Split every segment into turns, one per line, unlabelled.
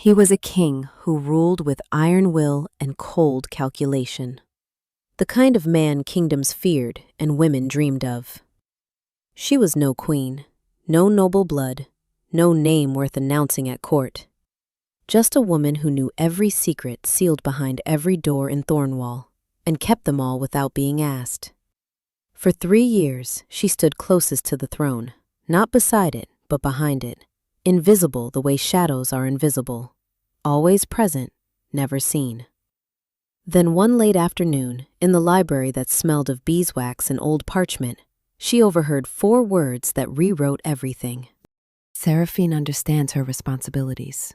He was a king who ruled with iron will and cold calculation. The kind of man kingdoms feared and women dreamed of. She was no queen, no noble blood, no name worth announcing at court. Just a woman who knew every secret sealed behind every door in Thornwall, and kept them all without being asked. For 3 years, she stood closest to the throne, not beside it, but behind it, invisible the way shadows are invisible, always present, never seen. Then one late afternoon, in the library that smelled of beeswax and old parchment, she overheard 4 words that rewrote everything. Seraphine understands her responsibilities.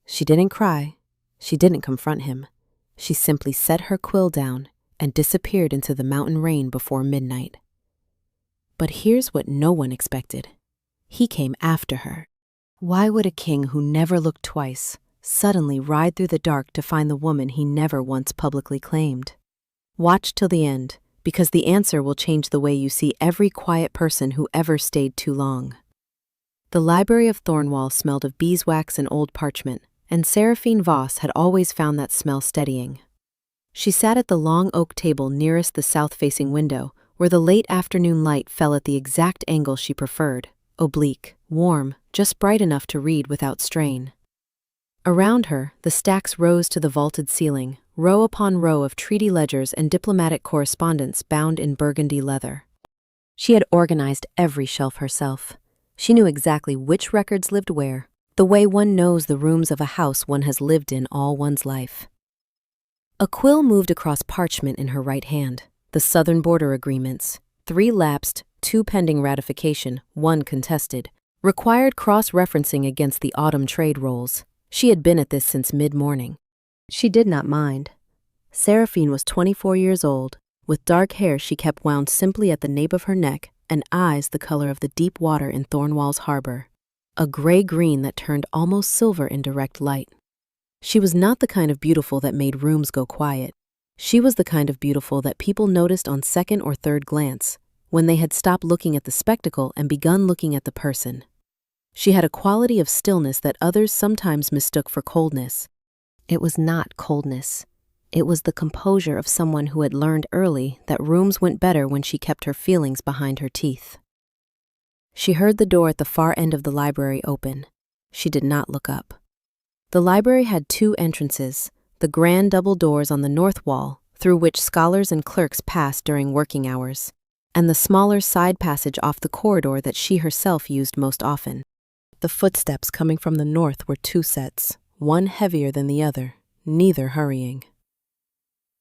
She didn't cry. She didn't confront him. She simply set her quill down and disappeared into the mountain rain before midnight. But here's what no one expected. He came after her. Why would a king who never looked twice suddenly ride through the dark to find the woman he never once publicly claimed? Watch till the end, because the answer will change the way you see every quiet person who ever stayed too long. The library of Thornwall smelled of beeswax and old parchment, and Seraphine Voss had always found that smell steadying. She sat at the long oak table nearest the south-facing window, where the late afternoon light fell at the exact angle she preferred, oblique, warm, just bright enough to read without strain. Around her, the stacks rose to the vaulted ceiling, row upon row of treaty ledgers and diplomatic correspondence bound in burgundy leather. She had organized every shelf herself. She knew exactly which records lived where, the way one knows the rooms of a house one has lived in all one's life. A quill moved across parchment in her right hand. The southern border agreements, 3 lapsed, 2 pending ratification, 1 contested, required cross-referencing against the autumn trade rolls. She had been at this since mid-morning. She did not mind. Seraphine was 24 years old, with dark hair she kept wound simply at the nape of her neck and eyes the color of the deep water in Thornwall's harbor, a gray-green that turned almost silver in direct light. She was not the kind of beautiful that made rooms go quiet. She was the kind of beautiful that people noticed on second or third glance, when they had stopped looking at the spectacle and begun looking at the person. She had a quality of stillness that others sometimes mistook for coldness. It was not coldness. It was the composure of someone who had learned early that rooms went better when she kept her feelings behind her teeth. She heard the door at the far end of the library open. She did not look up. The library had 2 entrances, the grand double doors on the north wall, through which scholars and clerks passed during working hours, and the smaller side passage off the corridor that she herself used most often. The footsteps coming from the north were 2 sets, one heavier than the other, neither hurrying.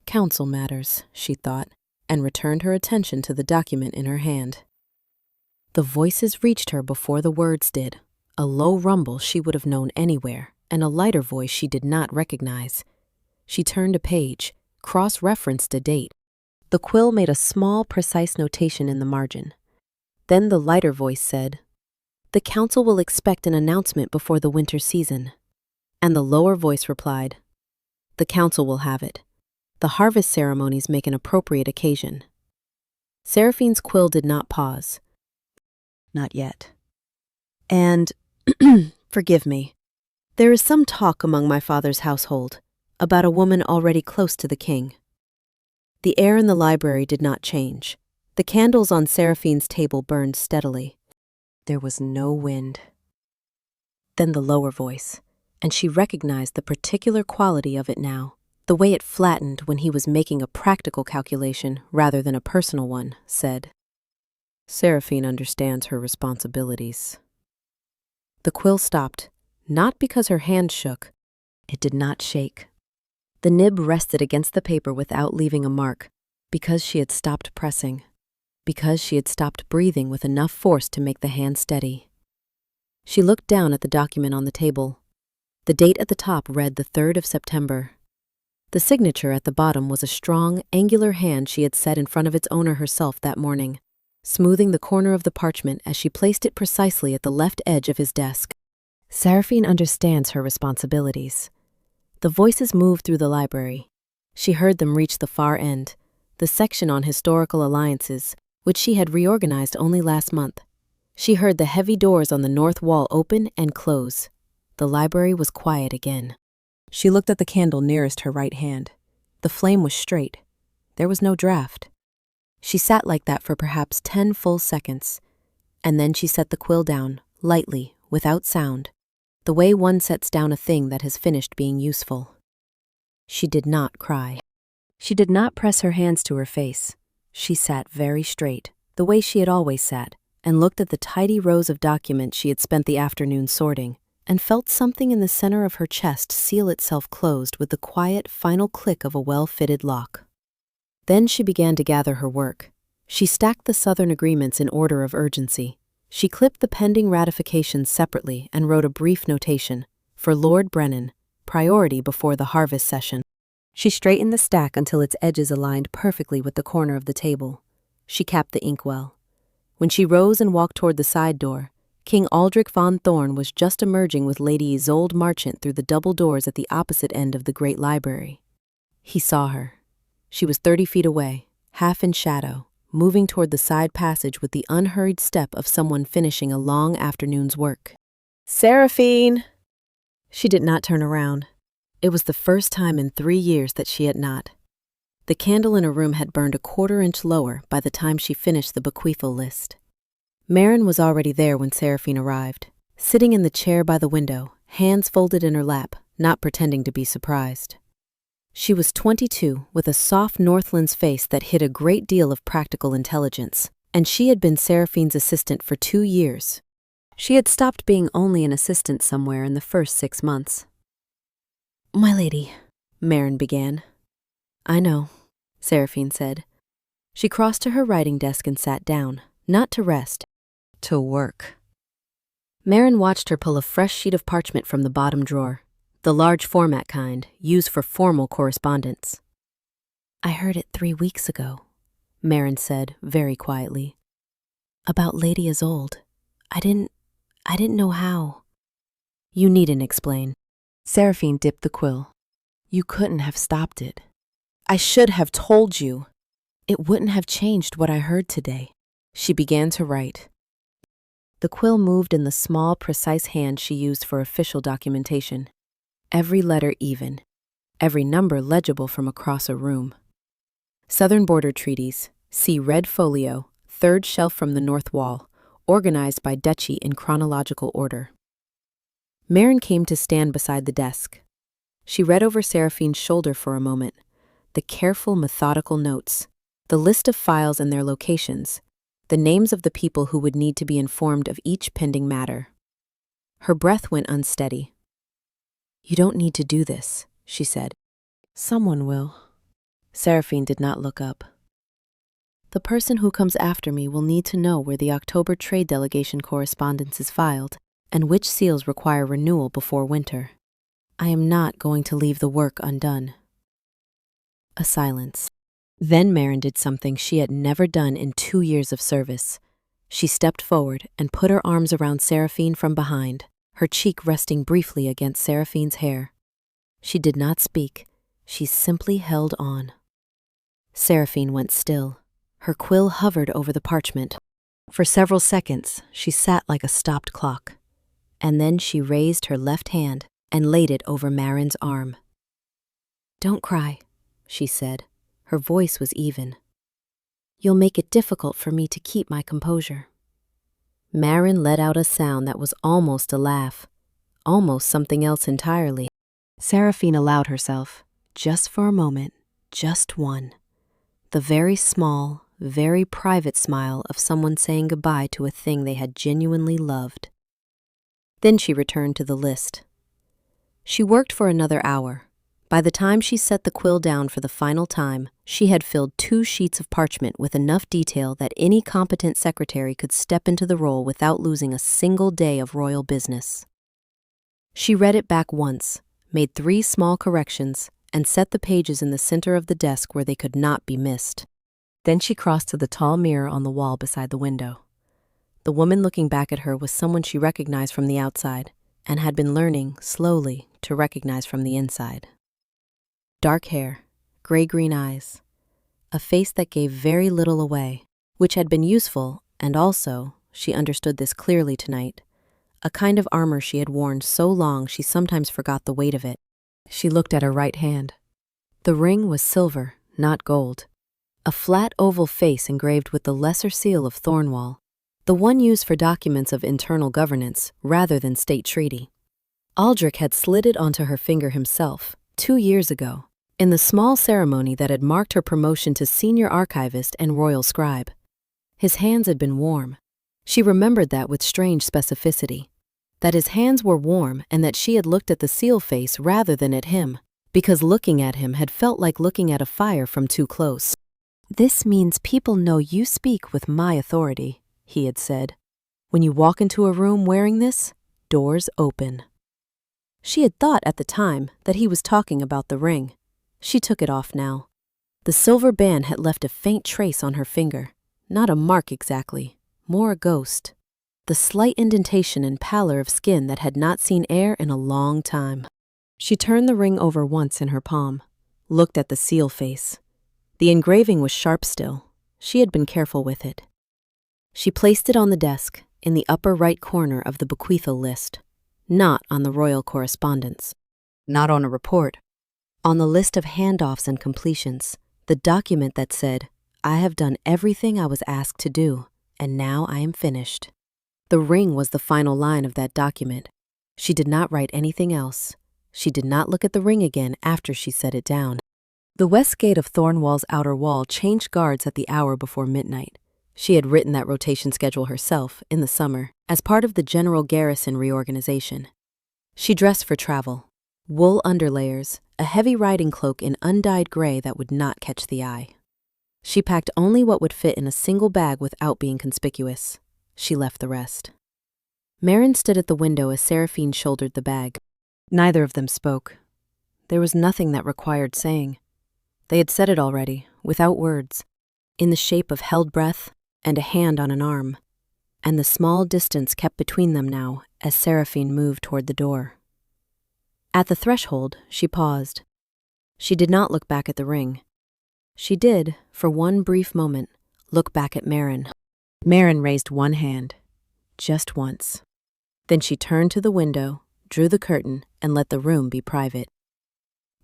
Council matters, she thought, and returned her attention to the document in her hand. The voices reached her before the words did, a low rumble she would have known anywhere, and a lighter voice she did not recognize. She turned a page, cross-referenced a date. The quill made a small, precise notation in the margin. Then the lighter voice said, "The council will expect an announcement before the winter season." And the lower voice replied, "The council will have it. The harvest ceremonies make an appropriate occasion." Seraphine's quill did not pause. "Not yet. And, forgive me, there is some talk among my father's household about a woman already close to the king." The air in the library did not change. The candles on Seraphine's table burned steadily. There was no wind. Then the lower voice, and she recognized the particular quality of it now, the way it flattened when he was making a practical calculation rather than a personal one, said, "Seraphine understands her responsibilities." The quill stopped, not because her hand shook. It did not shake. The nib rested against the paper without leaving a mark, because she had stopped pressing, because she had stopped breathing with enough force to make the hand steady. She looked down at the document on the table. The date at the top read the 3rd of September. The signature at the bottom was a strong, angular hand she had set in front of its owner herself that morning, smoothing the corner of the parchment as she placed it precisely at the left edge of his desk. Seraphine understands her responsibilities. The voices moved through the library. She heard them reach the far end, the section on historical alliances, which she had reorganized only last month. She heard the heavy doors on the north wall open and close. The library was quiet again. She looked at the candle nearest her right hand. The flame was straight. There was no draft. She sat like that for perhaps 10 full seconds, and then she set the quill down, lightly, without sound, the way one sets down a thing that has finished being useful. She did not cry. She did not press her hands to her face. She sat very straight, the way she had always sat, and looked at the tidy rows of documents she had spent the afternoon sorting, and felt something in the center of her chest seal itself closed with the quiet, final click of a well-fitted lock. Then she began to gather her work. She stacked the Southern agreements in order of urgency. She clipped the pending ratifications separately and wrote a brief notation, for Lord Brennan, priority before the harvest session. She straightened the stack until its edges aligned perfectly with the corner of the table. She capped the inkwell. When she rose and walked toward the side door, King Aldric von Thorne was just emerging with Lady Isolde Marchant through the double doors at the opposite end of the great library. He saw her. She was 30 feet away, half in shadow, moving toward the side passage with the unhurried step of someone finishing a long afternoon's work. "Seraphine!" She did not turn around. It was the first time in 3 years that she had not. The candle in her room had burned a 1/4 inch lower by the time she finished the bequeathal list. Marin was already there when Seraphine arrived, sitting in the chair by the window, hands folded in her lap, not pretending to be surprised. She was 22, with a soft Northlands face that hid a great deal of practical intelligence, and she had been Seraphine's assistant for 2 years. She had stopped being only an assistant somewhere in the first 6 months. "My lady," Marin began. "I know," Seraphine said. She crossed to her writing desk and sat down, not to rest, to work. Marin watched her pull a fresh sheet of parchment from the bottom drawer, the large format kind, used for formal correspondence. "I heard it 3 weeks ago," Marin said, very quietly. "About Lady Isolde. I didn't know how." "You needn't explain." Seraphine dipped the quill. "You couldn't have stopped it. I should have told you. It wouldn't have changed what I heard today." She began to write. The quill moved in the small, precise hand she used for official documentation. Every letter even, every number legible from across a room. Southern Border Treaties, see red folio, 3rd shelf from the north wall, organized by duchy in chronological order. Marin came to stand beside the desk. She read over Seraphine's shoulder for a moment, the careful, methodical notes, the list of files and their locations, the names of the people who would need to be informed of each pending matter. Her breath went unsteady. "You don't need to do this," she said. "Someone will." Seraphine did not look up. "The person who comes after me will need to know where the October trade delegation correspondence is filed, and which seals require renewal before winter. I am not going to leave the work undone." A silence. Then Marin did something she had never done in 2 years of service. She stepped forward and put her arms around Seraphine from behind, her cheek resting briefly against Seraphine's hair. She did not speak. She simply held on. Seraphine went still. Her quill hovered over the parchment. For several seconds, she sat like a stopped clock. And then she raised her left hand and laid it over Marin's arm. "Don't cry," she said. Her voice was even. "You'll make it difficult for me to keep my composure." Marin let out a sound that was almost a laugh, almost something else entirely. Seraphine allowed herself, just for a moment, just one, the very small, very private smile of someone saying goodbye to a thing they had genuinely loved. Then she returned to the list. She worked for another hour. By the time she set the quill down for the final time, she had filled 2 sheets of parchment with enough detail that any competent secretary could step into the role without losing a single day of royal business. She read it back once, made 3 small corrections, and set the pages in the center of the desk where they could not be missed. Then she crossed to the tall mirror on the wall beside the window. The woman looking back at her was someone she recognized from the outside, and had been learning, slowly, to recognize from the inside. Dark hair, gray-green eyes, a face that gave very little away, which had been useful, and also, she understood this clearly tonight, a kind of armor she had worn so long she sometimes forgot the weight of it. She looked at her right hand. The ring was silver, not gold. A flat oval face engraved with the lesser seal of Thornwall, the one used for documents of internal governance rather than state treaty. Aldric had slid it onto her finger himself 2 years ago, in the small ceremony that had marked her promotion to senior archivist and royal scribe. His hands had been warm. She remembered that with strange specificity, that his hands were warm and that she had looked at the seal face rather than at him, because looking at him had felt like looking at a fire from too close. "This means people know you speak with my authority," he had said. "When you walk into a room wearing this, doors open." She had thought at the time that he was talking about the ring. She took it off now. The silver band had left a faint trace on her finger, not a mark exactly, more a ghost. The slight indentation and pallor of skin that had not seen air in a long time. She turned the ring over once in her palm, looked at the seal face. The engraving was sharp still. She had been careful with it. She placed it on the desk, in the upper right corner of the bequeathal list, not on the royal correspondence, not on a report, on the list of handoffs and completions, the document that said, "I have done everything I was asked to do, and now I am finished." The ring was the final line of that document. She did not write anything else. She did not look at the ring again after she set it down. The west gate of Thornwall's outer wall changed guards at the hour before midnight. She had written that rotation schedule herself, in the summer, as part of the general garrison reorganization. She dressed for travel. Wool underlayers, a heavy riding cloak in undyed gray that would not catch the eye. She packed only what would fit in a single bag without being conspicuous. She left the rest. Merrin stood at the window as Seraphine shouldered the bag. Neither of them spoke. There was nothing that required saying. They had said it already, without words, in the shape of held breath and a hand on an arm, and the small distance kept between them now as Seraphine moved toward the door. At the threshold, she paused. She did not look back at the ring. She did, for one brief moment, look back at Merrin. Merrin raised one hand, just once. Then she turned to the window, drew the curtain, and let the room be private.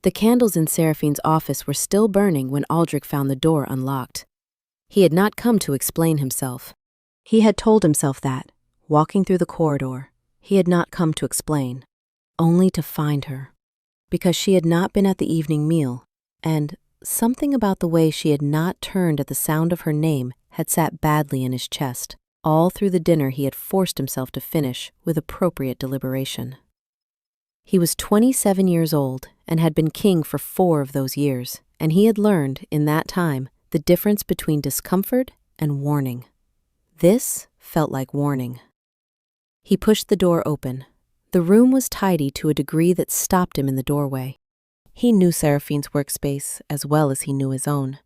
The candles in Seraphine's office were still burning when Aldric found the door unlocked. He had not come to explain himself. He had told himself that, walking through the corridor, he had not come to explain, only to find her. Because she had not been at the evening meal, and something about the way she had not turned at the sound of her name had sat badly in his chest. All through the dinner he had forced himself to finish with appropriate deliberation. He was 27 years old and had been king for 4 of those years, and he had learned, in that time, the difference between discomfort and warning. This felt like warning. He pushed the door open. The room was tidy to a degree that stopped him in the doorway. He knew Seraphine's workspace as well as he knew his own,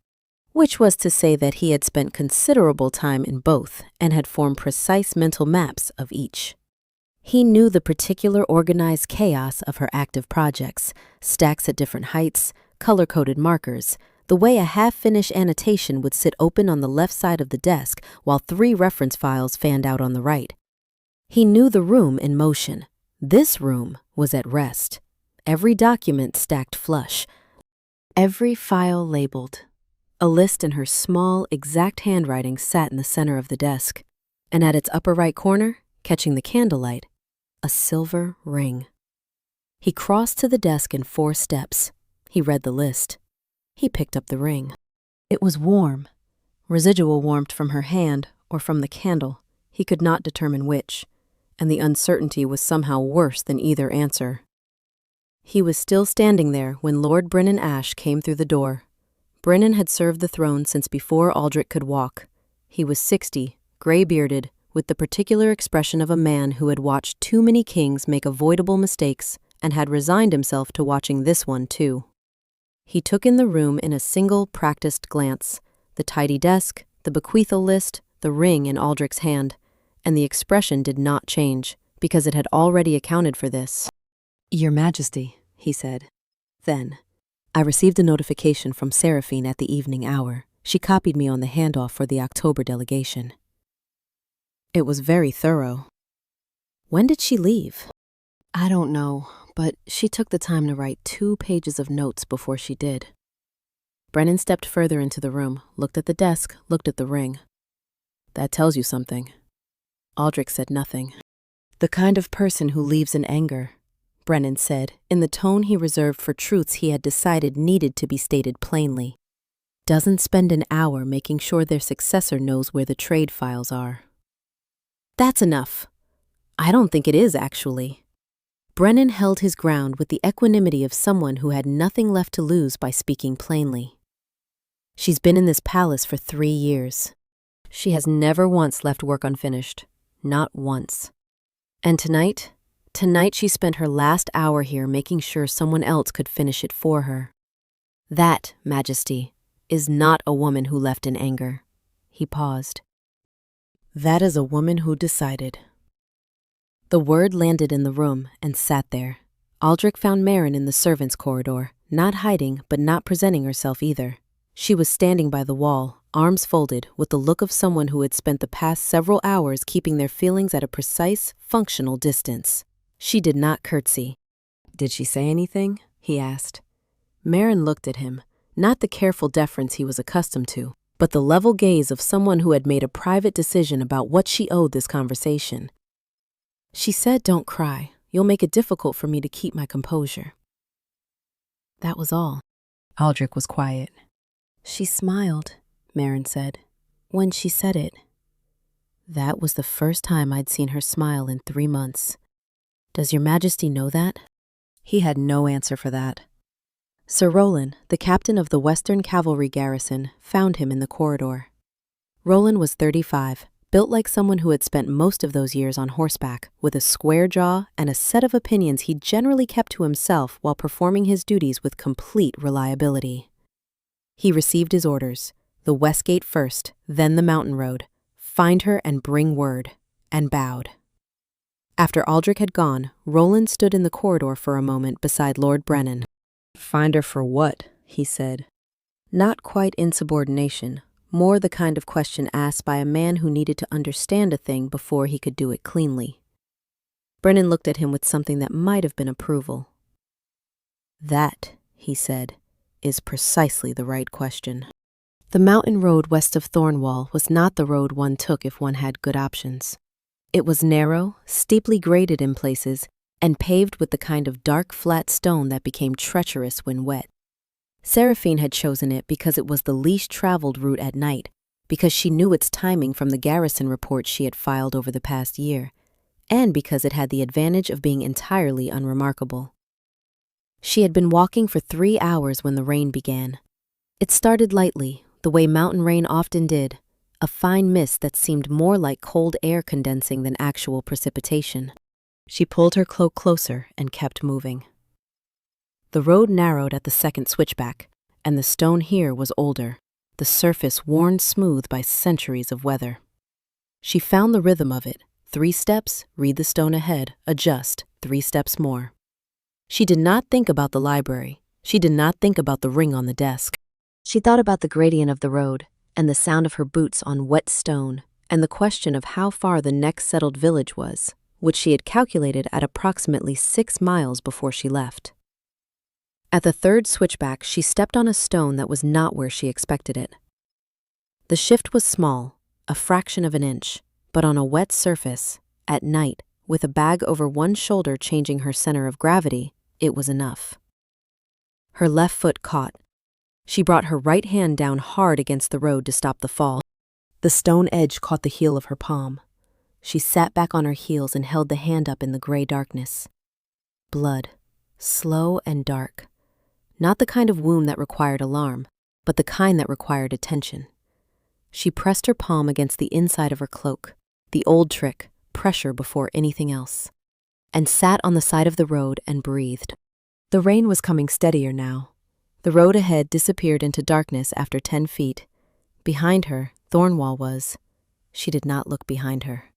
which was to say that he had spent considerable time in both and had formed precise mental maps of each. He knew the particular organized chaos of her active projects, stacks at different heights, color-coded markers, the way a half-finished annotation would sit open on the left side of the desk while 3 reference files fanned out on the right. He knew the room in motion. This room was at rest. Every document stacked flush. Every file labeled. A list in her small, exact handwriting sat in the center of the desk, and at its upper right corner, catching the candlelight, a silver ring. He crossed to the desk in 4 steps. He read the list. He picked up the ring. It was warm, residual warmth from her hand or from the candle. He could not determine which, and the uncertainty was somehow worse than either answer. He was still standing there when Lord Brennan Ashe came through the door. Brennan had served the throne since before Aldric could walk. He was 60, gray-bearded, with the particular expression of a man who had watched too many kings make avoidable mistakes and had resigned himself to watching this one too. He took in the room in a single, practiced glance, the tidy desk, the bequeathal list, the ring in Aldric's hand, and the expression did not change, because it had already accounted for this. "Your Majesty," he said. Then, "I received a notification from Seraphine at the evening hour. She copied me on the handoff for the October delegation." It was very thorough. When did she leave?
I don't know, but she took the time to write 2 pages of notes before she did.
Brennan stepped further into the room, looked at the desk, looked at the ring.
That tells you something.
Aldric said nothing.
The kind of person who leaves in anger, Brennan said, in the tone he reserved for truths he had decided needed to be stated plainly, doesn't spend an hour making sure their successor knows where the trade files are.
That's enough. I don't think it is, actually. Brennan held his ground with the equanimity of someone who had nothing left to lose by speaking plainly. She's been in this palace for 3 years. She has never once left work unfinished. Not once. And tonight she spent her last hour here making sure someone else could finish it for her. That, Majesty, is not a woman who left in anger. He paused.
That is a woman who decided.
The word landed in the room and sat there. Aldric found Merrin in the servants' corridor, not hiding but not presenting herself either. She was standing by the wall, arms folded, with the look of someone who had spent the past several hours keeping their feelings at a precise, functional distance. She did not curtsy.
Did she say anything? He asked.
Merrin looked at him, not the careful deference he was accustomed to, but the level gaze of someone who had made a private decision about what she owed this conversation. She said, "Don't cry. You'll make it difficult for me to keep my composure." That was all.
Aldric was quiet.
She smiled, Merrin said, when she said it. That was the first time I'd seen her smile in 3 months. Does your Majesty know that?
He had no answer for that.
Sir Roland, the captain of the Western Cavalry garrison, found him in the corridor. Roland was 35, built like someone who had spent most of those years on horseback, with a square jaw and a set of opinions he generally kept to himself while performing his duties with complete reliability. He received his orders, the West Gate first, then the Mountain Road, find her and bring word, and bowed. After Aldric had gone, Roland stood in the corridor for a moment beside Lord Brennan.
Find her for what? He said.
Not quite insubordination, more the kind of question asked by a man who needed to understand a thing before he could do it cleanly. Brennan looked at him with something that might have been approval. That, he said, is precisely the right question. The mountain road west of Thornwall was not the road one took if one had good options. It was narrow, steeply graded in places, and paved with the kind of dark, flat stone that became treacherous when wet. Seraphine had chosen it because it was the least traveled route at night, because she knew its timing from the garrison reports she had filed over the past year, and because it had the advantage of being entirely unremarkable. She had been walking for 3 hours when the rain began. It started lightly, the way mountain rain often did, a fine mist that seemed more like cold air condensing than actual precipitation. She pulled her cloak closer and kept moving. The road narrowed at the second switchback, and the stone here was older, the surface worn smooth by centuries of weather. She found the rhythm of it. 3 steps, read the stone ahead, adjust, 3 steps more. She did not think about the library. She did not think about the ring on the desk. She thought about the gradient of the road, and the sound of her boots on wet stone, and the question of how far the next settled village was, which she had calculated at approximately 6 miles before she left. At the third switchback, she stepped on a stone that was not where she expected it. The shift was small, a fraction of an inch, but on a wet surface, at night, with a bag over one shoulder changing her center of gravity, it was enough. Her left foot caught. She brought her right hand down hard against the road to stop the fall. The stone edge caught the heel of her palm. She sat back on her heels and held the hand up in the gray darkness. Blood, slow and dark. Not the kind of wound that required alarm, but the kind that required attention. She pressed her palm against the inside of her cloak, the old trick, pressure before anything else, and sat on the side of the road and breathed. The rain was coming steadier now. The road ahead disappeared into darkness after 10 feet. Behind her, Thornwall was. She did not look behind her.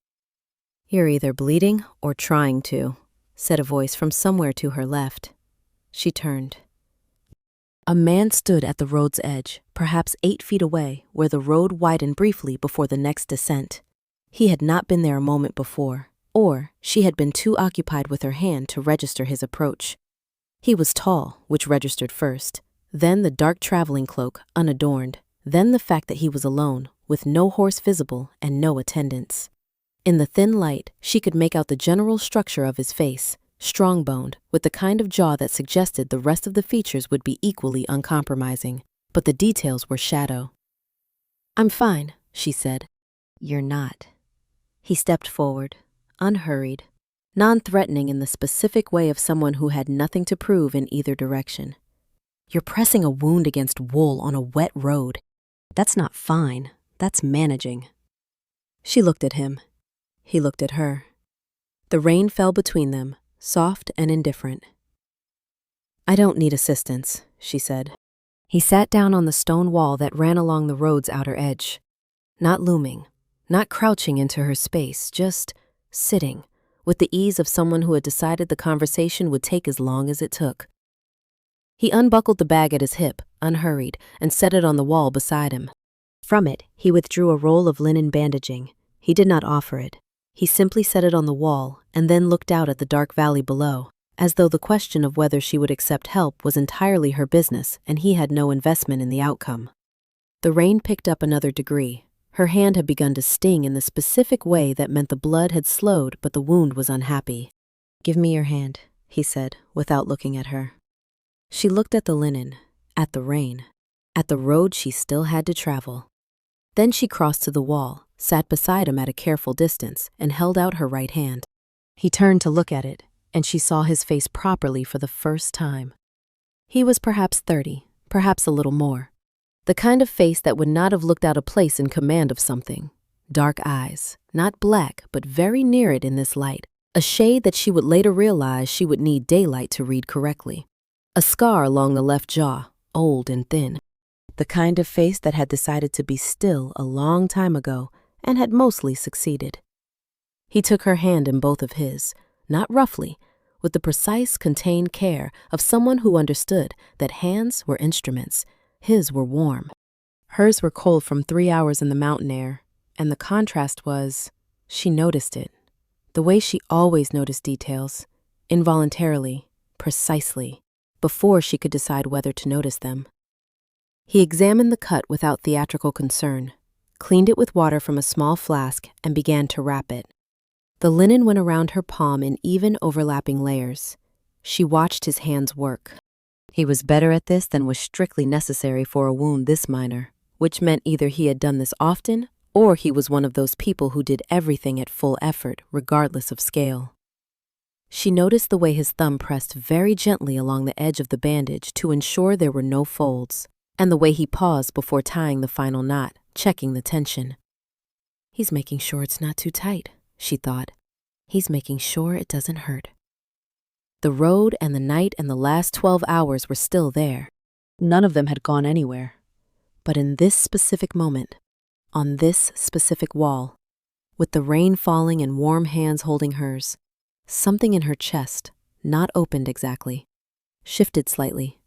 "You're either bleeding or trying to," said a voice from somewhere to her left. She turned. A man stood at the road's edge, perhaps 8 feet away, where the road widened briefly before the next descent. He had not been there a moment before.
or she had been too occupied with her hand to register his approach. He was tall, which registered first, then the dark traveling cloak, unadorned, then the fact that he was alone, with no horse visible and no attendants. In the thin light, she could make out the general structure of his face, strong-boned, with the kind of jaw that suggested the rest of the features would be equally uncompromising, but the details were shadow. "I'm fine," she said. "You're not." He stepped forward, unhurried, non-threatening in the specific way of someone who had nothing to prove in either direction. "You're pressing a wound against wool on a wet road. That's not fine, that's managing." She looked at him. He looked at her. The rain fell between them, soft and indifferent. "I don't need assistance," she said. He sat down on the stone wall that ran along the road's outer edge. Not looming, not crouching into her space, just sitting, with the ease of someone who had decided the conversation would take as long as it took. He unbuckled the bag at his hip, unhurried, and set it on the wall beside him. From it, he withdrew a roll of linen bandaging. He did not offer it. He simply set it on the wall and then looked out at the dark valley below, as though the question of whether she would accept help was entirely her business and he had no investment in the outcome. The rain picked up another degree. Her hand had begun to sting in the specific way that meant the blood had slowed but the wound was unhappy. "Give me your hand," he said, without looking at her. She looked at the linen, at the rain, at the road she still had to travel. Then she crossed to the wall, sat beside him at a careful distance, and held out her right hand. He turned to look at it, and she saw his face properly for the first time. He was perhaps 30, perhaps a little more. The kind of face that would not have looked out of place in command of something. Dark eyes, not black, but very near it in this light, a shade that she would later realize she would need daylight to read correctly. A scar along the left jaw, old and thin. The kind of face that had decided to be still a long time ago and had mostly succeeded. He took her hand in both of his, not roughly, with the precise, contained care of someone who understood that hands were instruments. His were warm. Hers were cold from 3 hours in the mountain air, and the contrast was, she noticed it, the way she always noticed details, involuntarily, precisely, before she could decide whether to notice them. He examined the cut without theatrical concern, cleaned it with water from a small flask, and began to wrap it. The linen went around her palm in even overlapping layers. She watched his hands work. He was better at this than was strictly necessary for a wound this minor, which meant either he had done this often or he was one of those people who did everything at full effort, regardless of scale. She noticed the way his thumb pressed very gently along the edge of the bandage to ensure there were no folds, and the way he paused before tying the final knot, checking the tension. "He's making sure it's not too tight," she thought. "He's making sure it doesn't hurt." The road and the night and the last 12 hours were still there. None of them had gone anywhere. But in this specific moment, on this specific wall, with the rain falling and warm hands holding hers, something in her chest, not opened exactly, shifted slightly,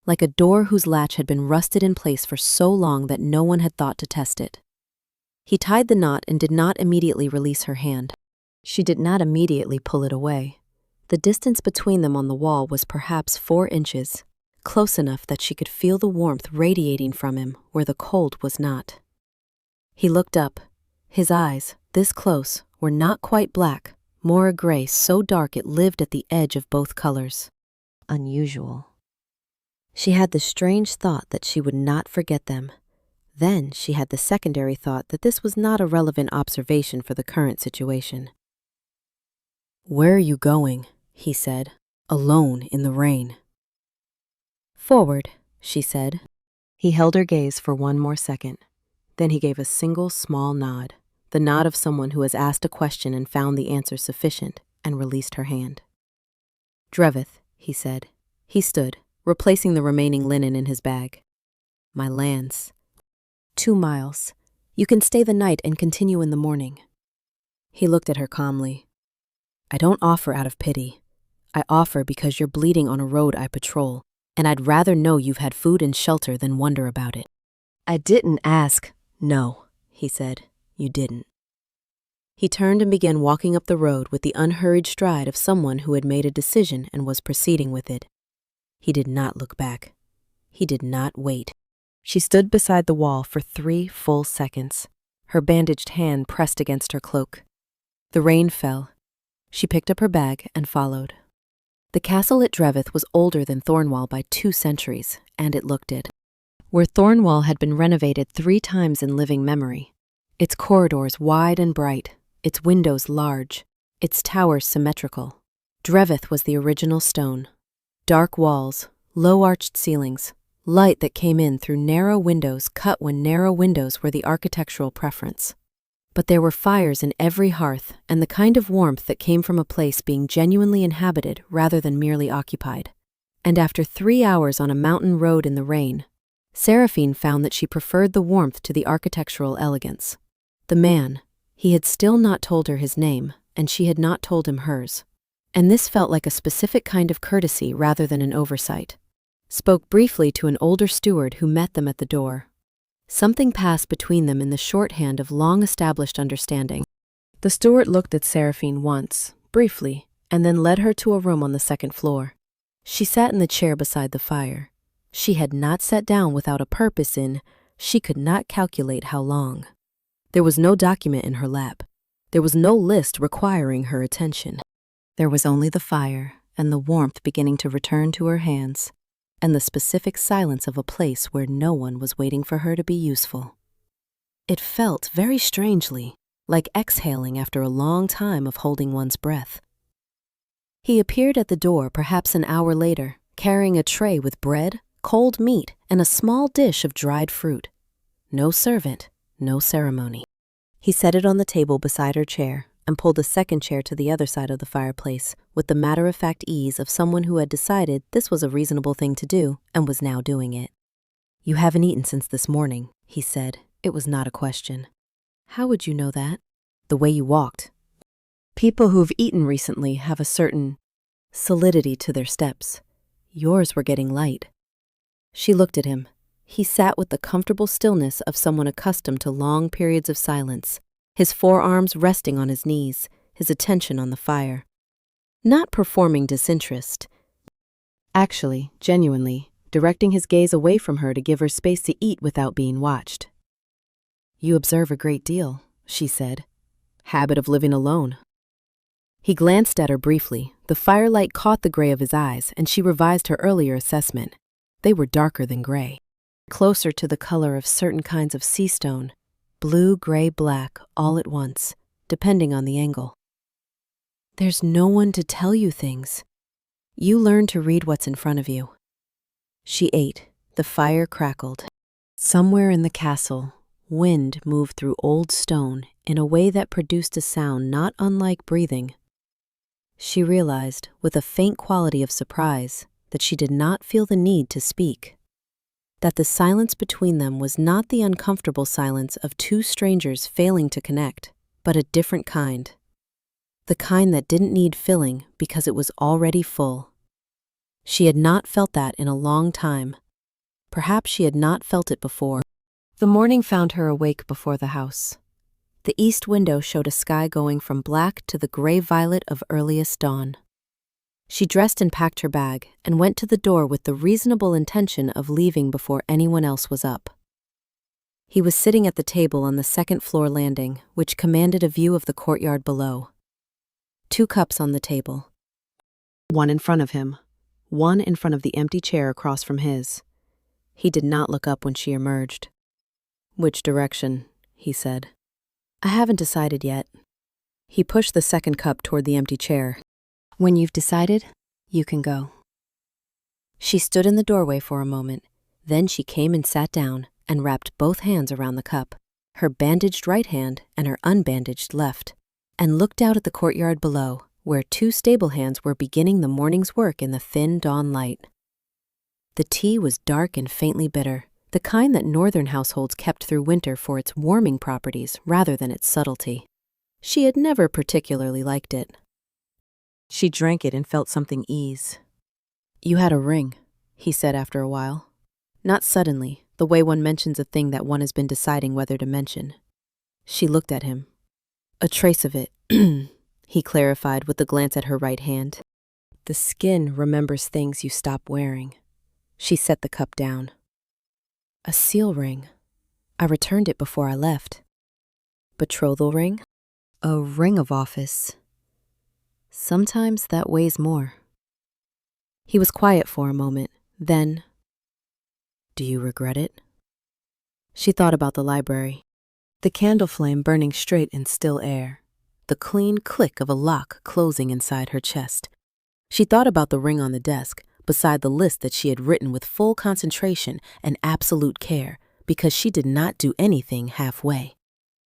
like a door whose latch had been rusted in place for so long that no one had thought to test it. He tied the knot and did not immediately release her hand. She did not immediately pull it away. The distance between them on the wall was perhaps 4 inches, close enough that she could feel the warmth radiating from him where the cold was not. He looked up. His eyes, this close, were not quite black, more a gray so dark it lived at the edge of both colors. Unusual. She had the strange thought that she would not forget them. Then she had the secondary thought that this was not a relevant observation for the current situation. "Where are you going?" he said, "alone in the rain." "Forward," she said. He held her gaze for one more second. Then he gave a single small nod, the nod of someone who has asked a question and found the answer sufficient, and released her hand. "Drevith," he said. He stood, replacing the remaining linen in his bag. "My lands. 2 miles. You can stay the night and continue in the morning." He looked at her calmly. "I don't offer out of pity. I offer because you're bleeding on a road I patrol, and I'd rather know you've had food and shelter than wonder about it." "I didn't ask." "No," he said, "you didn't." He turned and began walking up the road with the unhurried stride of someone who had made a decision and was proceeding with it. He did not look back. He did not wait. She stood beside the wall for 3 full seconds, her bandaged hand pressed against her cloak. The rain fell. She picked up her bag and followed. The castle at Drevith was older than Thornwall by 2 centuries, and it looked it. Where Thornwall had been renovated 3 times in living memory, its corridors wide and bright, its windows large, its towers symmetrical. Drevith was the original stone. Dark walls, low-arched ceilings, light that came in through narrow windows cut when narrow windows were the architectural preference. But there were fires in every hearth and the kind of warmth that came from a place being genuinely inhabited rather than merely occupied. And after 3 hours on a mountain road in the rain, Seraphine found that she preferred the warmth to the architectural elegance. The man, he had still not told her his name, and she had not told him hers. And this felt like a specific kind of courtesy rather than an oversight. Spoke briefly to an older steward who met them at the door. Something passed between them in the shorthand of long-established understanding. The steward looked at Seraphine once, briefly, and then led her to a room on the 2nd floor. She sat in the chair beside the fire. She had not sat down without a purpose she could not calculate how long. There was no document in her lap. There was no list requiring her attention. There was only the fire and the warmth beginning to return to her hands, and the specific silence of a place where no one was waiting for her to be useful. It felt very strangely, like exhaling after a long time of holding one's breath. He appeared at the door perhaps an hour later, carrying a tray with bread, cold meat, and a small dish of dried fruit. No servant, no ceremony. He set it on the table beside her chair and pulled a 2nd chair to the other side of the fireplace with the matter-of-fact ease of someone who had decided this was a reasonable thing to do and was now doing it. "You haven't eaten since this morning," he said. It was not a question. "How would you know that?" "The way you walked. People who've eaten recently have a certain solidity to their steps. Yours were getting light." She looked at him. He sat with the comfortable stillness of someone accustomed to long periods of silence, his forearms resting on his knees, his attention on the fire. Not performing disinterest. Actually, genuinely, directing his gaze away from her to give her space to eat without being watched. "You observe a great deal," she said. "Habit of living alone." He glanced at her briefly. The firelight caught the gray of his eyes, and she revised her earlier assessment. They were darker than gray, closer to the color of certain kinds of sea stone, blue, gray, black, all at once, depending on the angle. "There's no one to tell you things. You learn to read what's in front of you." She ate. The fire crackled. Somewhere in the castle, wind moved through old stone in a way that produced a sound not unlike breathing. She realized, with a faint quality of surprise, that she did not feel the need to speak. That the silence between them was not the uncomfortable silence of 2 strangers failing to connect, but a different kind. The kind that didn't need filling because it was already full. She had not felt that in a long time. Perhaps she had not felt it before. The morning found her awake before the house. The east window showed a sky going from black to the gray-violet of earliest dawn. She dressed and packed her bag and went to the door with the reasonable intention of leaving before anyone else was up. He was sitting at the table on the 2nd floor landing, which commanded a view of the courtyard below. 2 cups on the table. One in front of him, one in front of the empty chair across from his. He did not look up when she emerged. "Which direction?" he said. "I haven't decided yet." He pushed the 2nd cup toward the empty chair. "When you've decided, you can go." She stood in the doorway for a moment. Then she came and sat down and wrapped both hands around the cup, her bandaged right hand and her unbandaged left, and looked out at the courtyard below, where 2 stable hands were beginning the morning's work in the thin dawn light. The tea was dark and faintly bitter, the kind that northern households kept through winter for its warming properties rather than its subtlety. She had never particularly liked it. She drank it and felt something ease. "You had a ring," he said after a while. Not suddenly, the way one mentions a thing that one has been deciding whether to mention. She looked at him. A trace of it, he clarified with a glance at her right hand. The skin remembers things you stop wearing. She set the cup down. A seal ring. I returned it before I left. Betrothal ring? A ring of office. Sometimes that weighs more. He was quiet for a moment, then, do you regret it? She thought about the library. The candle flame burning straight in still air. The clean click of a lock closing inside her chest. She thought about the ring on the desk, beside the list that she had written with full concentration and absolute care, because she did not do anything halfway.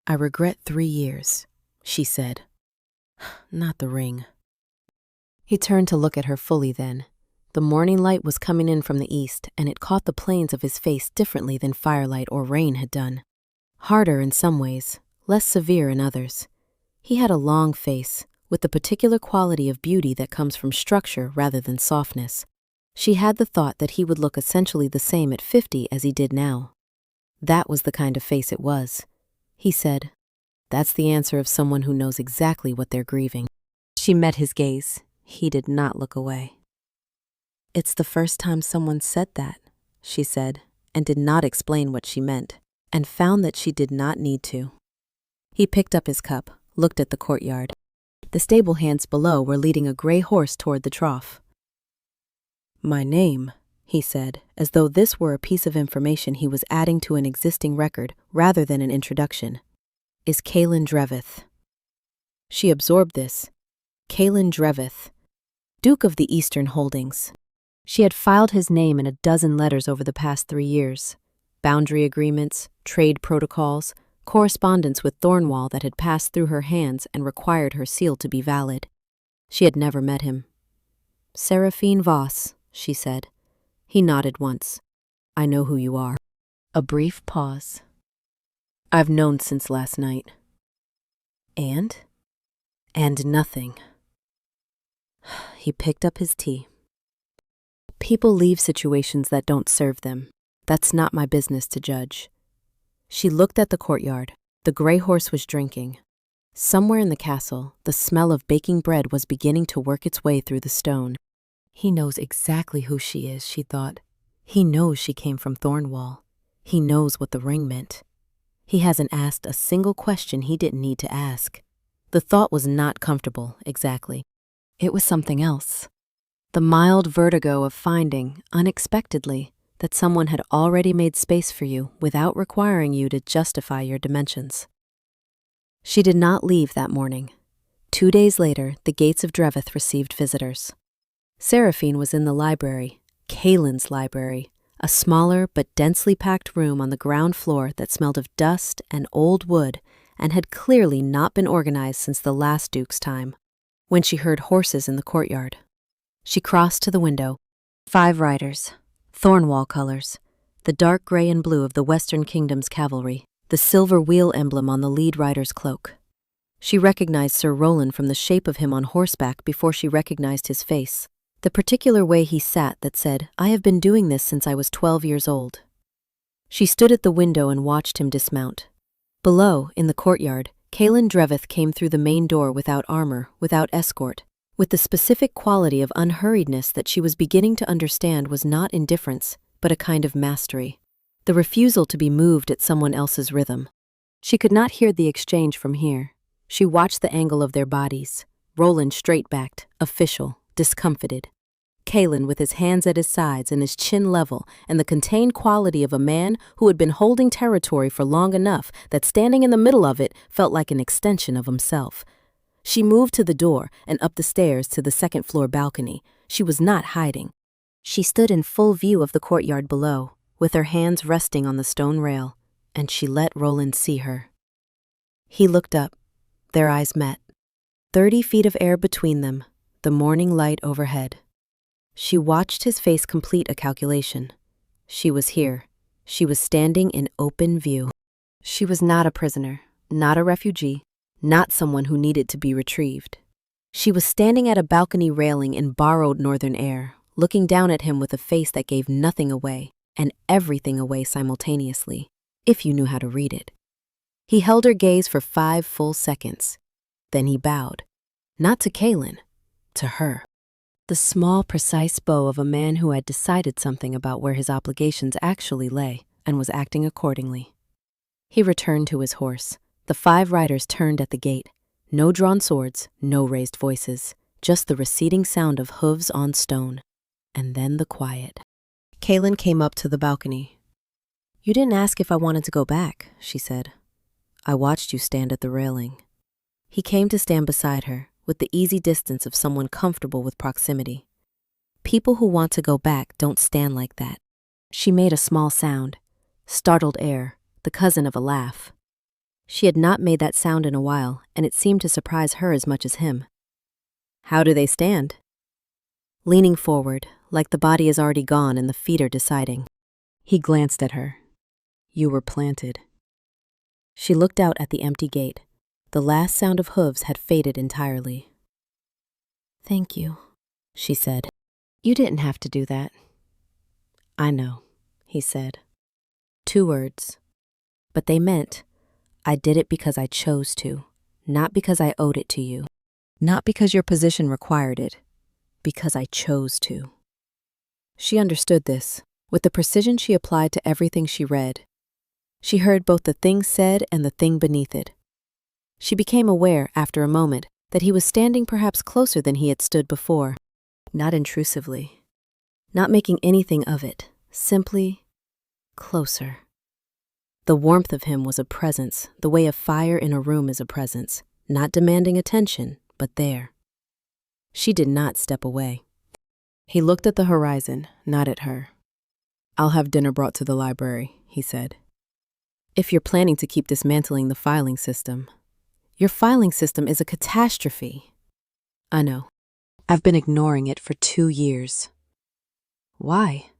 I regret 3 years, she said. Not the ring. He turned to look at her fully then. The morning light was coming in from the east, and it caught the planes of his face differently than firelight or rain had done. Harder in some ways, less severe in others. He had a long face, with the particular quality of beauty that comes from structure rather than softness. She had the thought that he would look essentially the same at 50 as he did now. That was the kind of face it was. He said, "That's the answer of someone who knows exactly what they're grieving." She met his gaze. He did not look away. "It's the first time someone said that," she said, and did not explain what she meant, and found that she did not need to. He picked up his cup, looked at the courtyard. The stable hands below were leading a gray horse toward the trough. "My name," he said, as though this were a piece of information he was adding to an existing record rather than an introduction, "is Caelan Drevith." She absorbed this. Caelan Drevith, Duke of the Eastern Holdings. She had filed his name in a dozen letters over the past 3 years. Boundary agreements, trade protocols, correspondence with Thornwall that had passed through her hands and required her seal to be valid. She had never met him. "Seraphine Voss," she said. He nodded once. "I know who you are." A brief pause. "I've known since last night." And nothing. He picked up his tea. "People leave situations that don't serve them. That's not my business to judge." She looked at the courtyard. The gray horse was drinking. Somewhere in the castle, the smell of baking bread was beginning to work its way through the stone. He knows exactly who she is, she thought. He knows she came from Thornwall. He knows what the ring meant. He hasn't asked a single question he didn't need to ask. The thought was not comfortable, exactly. It was something else. The mild vertigo of finding, unexpectedly, that someone had already made space for you without requiring you to justify your dimensions. She did not leave that morning. 2 days later, the gates of Drevith received visitors. Seraphine was in the library, Caelan's library, a smaller but densely packed room on the ground floor that smelled of dust and old wood and had clearly not been organized since the last Duke's time, when she heard horses in the courtyard. She crossed to the window. 5 riders, Thornwall colors, the dark gray and blue of the Western Kingdom's cavalry, the silver wheel emblem on the lead rider's cloak. She recognized Sir Roland from the shape of him on horseback before she recognized his face, the particular way he sat that said, "I have been doing this since I was 12 years old." She stood at the window and watched him dismount. Below, in the courtyard, Caelan Drevith came through the main door without armor, without escort, with the specific quality of unhurriedness that she was beginning to understand was not indifference, but a kind of mastery, the refusal to be moved at someone else's rhythm. She could not hear the exchange from here. She watched the angle of their bodies, Roland straight-backed, official, discomfited. Caelan with his hands at his sides and his chin level, and the contained quality of a man who had been holding territory for long enough that standing in the middle of it felt like an extension of himself. She moved to the door and up the stairs to the second-floor balcony. She was not hiding. She stood in full view of the courtyard below, with her hands resting on the stone rail, and she let Roland see her. He looked up. Their eyes met. 30 feet of air between them, the morning light overhead. She watched his face complete a calculation. She was here. She was standing in open view. She was not a prisoner, not a refugee, not someone who needed to be retrieved. She was standing at a balcony railing in borrowed northern air, looking down at him with a face that gave nothing away and everything away simultaneously, if you knew how to read it. He held her gaze for 5 full seconds. Then he bowed. Not to Kaelin, to her. The small, precise bow of a man who had decided something about where his obligations actually lay and was acting accordingly. He returned to his horse. The 5 riders turned at the gate. No drawn swords, no raised voices, just the receding sound of hooves on stone. And then the quiet. Kaelin came up to the balcony. "You didn't ask if I wanted to go back," she said. "I watched you stand at the railing." He came to stand beside her, with the easy distance of someone comfortable with proximity. People who want to go back don't stand like that. She made a small sound, startled air, the cousin of a laugh. She had not made that sound in a while, and it seemed to surprise her as much as him. "How do they stand?" Leaning forward, like the body is already gone and the feet are deciding. He glanced at her. "You were planted." She looked out at the empty gate. The last sound of hooves had faded entirely. "Thank you," she said. "You didn't have to do that." "I know," he said. 2 words. But they meant, I did it because I chose to, not because I owed it to you. Not because your position required it, because I chose to. She understood this, with the precision she applied to everything she read. She heard both the thing said and the thing beneath it. She became aware, after a moment, that he was standing perhaps closer than he had stood before. Not intrusively. Not making anything of it. Simply closer. The warmth of him was a presence, the way a fire in a room is a presence, not demanding attention, but there. She did not step away. He looked at the horizon, not at her. "I'll have dinner brought to the library," he said. "If you're planning to keep dismantling the filing system." "Your filing system is a catastrophe." "I know. I've been ignoring it for 2 years." "Why?"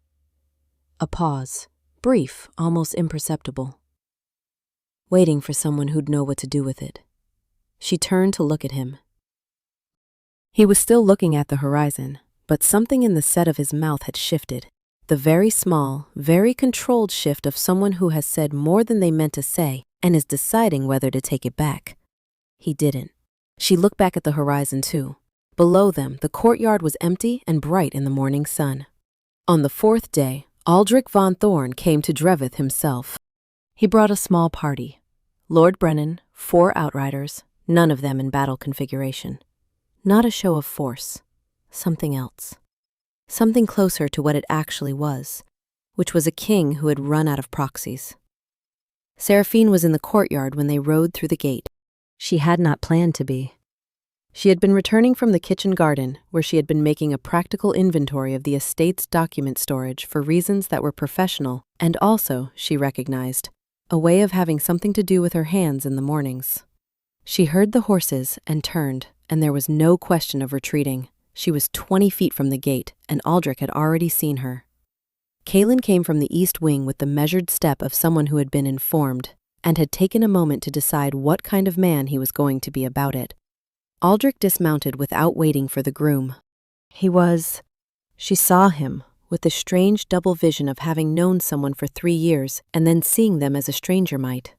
A pause, brief, almost imperceptible. Waiting for someone who'd know what to do with it. She turned to look at him. He was still looking at the horizon, but something in the set of his mouth had shifted. The very small, very controlled shift of someone who has said more than they meant to say and is deciding whether to take it back. He didn't. She looked back at the horizon too. Below them, the courtyard was empty and bright in the morning sun. On the 4th day, Aldric von Thorne came to Drevith himself. He brought a small party. Lord Brennan, 4 outriders, none of them in battle configuration. Not a show of force. Something else. Something closer to what it actually was, which was a king who had run out of proxies. Seraphine was in the courtyard when they rode through the gate. She had not planned to be. She had been returning from the kitchen garden, where she had been making a practical inventory of the estate's document storage for reasons that were professional and also, she recognized, a way of having something to do with her hands in the mornings. She heard the horses and turned, and there was no question of retreating. She was 20 feet from the gate, and Aldric had already seen her. Kaelin came from the east wing with the measured step of someone who had been informed and had taken a moment to decide what kind of man he was going to be about it. Aldric dismounted without waiting for the groom. She saw him, with the strange double vision of having known someone for 3 years and then seeing them as a stranger might.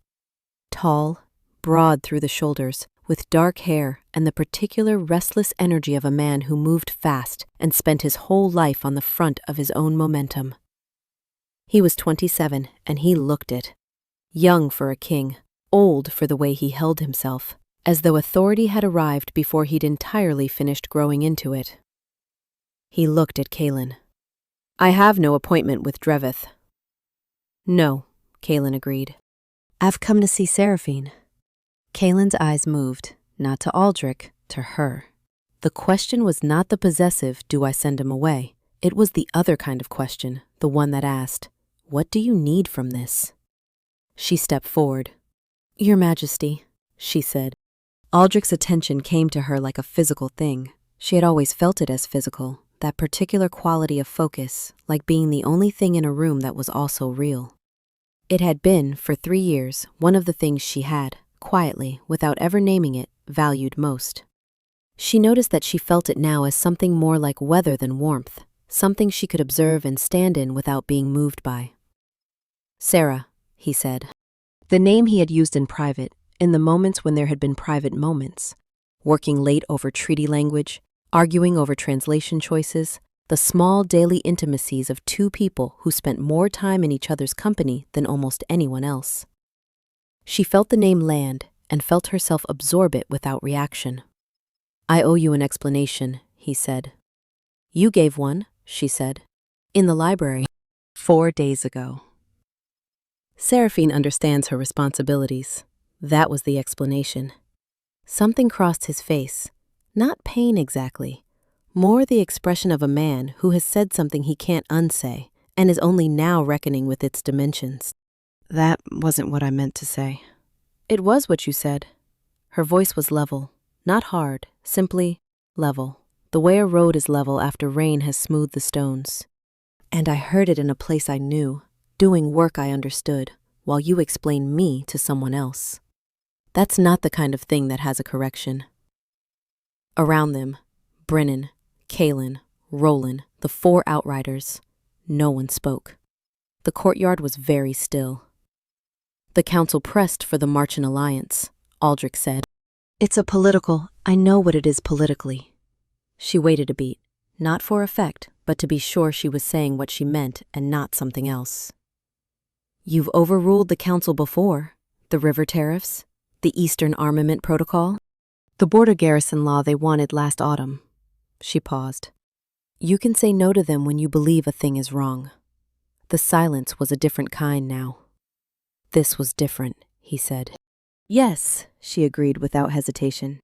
Tall, broad through the shoulders, with dark hair and the particular restless energy of a man who moved fast and spent his whole life on the front of his own momentum. He was 27, and he looked it. Young for a king, old for the way he held himself, as though authority had arrived before he'd entirely finished growing into it. He looked at Kaelin. "I have no appointment with Drevith." "No," Kaelin agreed. "I've come to see Seraphine." Kaelin's eyes moved, not to Aldric, to her. The question was not the possessive, "Do I send him away?" It was the other kind of question, the one that asked, "What do you need from this?" She stepped forward. "Your Majesty," she said. Aldric's attention came to her like a physical thing. She had always felt it as physical, that particular quality of focus, like being the only thing in a room that was also real. It had been, for 3 years, one of the things she had, quietly, without ever naming it, valued most. She noticed that she felt it now as something more like weather than warmth, something she could observe and stand in without being moved by. "Sarah," he said. The name he had used in private, in the moments when there had been private moments. working late over treaty language, arguing over translation choices, the small daily intimacies of two people who spent more time in each other's company than almost anyone else. She felt the name land and felt herself absorb it without reaction. "I owe you an explanation," he said. "You gave one," she said. "In the library. 4 days ago." Seraphine understands her responsibilities. That was the explanation. Something crossed his face. Not pain exactly. More the expression of a man who has said something he can't unsay and is only now reckoning with its dimensions. "That wasn't what I meant to say." "It was what you said." Her voice was level, not hard, simply level, the way a road is level after rain has smoothed the stones. "And I heard it in a place I knew, doing work I understood, while you explained me to someone else. That's not the kind of thing that has a correction." Around them, Brennan, Kaelin, Roland, the 4 outriders. No one spoke. The courtyard was very still. "The council pressed for the march in alliance," Aldric said. I know what it is politically." She waited a beat, not for effect, but to be sure she was saying what she meant and not something else. "You've overruled the council before. The river tariffs, the Eastern Armament Protocol, the border garrison law they wanted last autumn." She paused. "You can say no to them when you believe a thing is wrong." The silence was a different kind now. "This was different," he said. "Yes," she agreed without hesitation.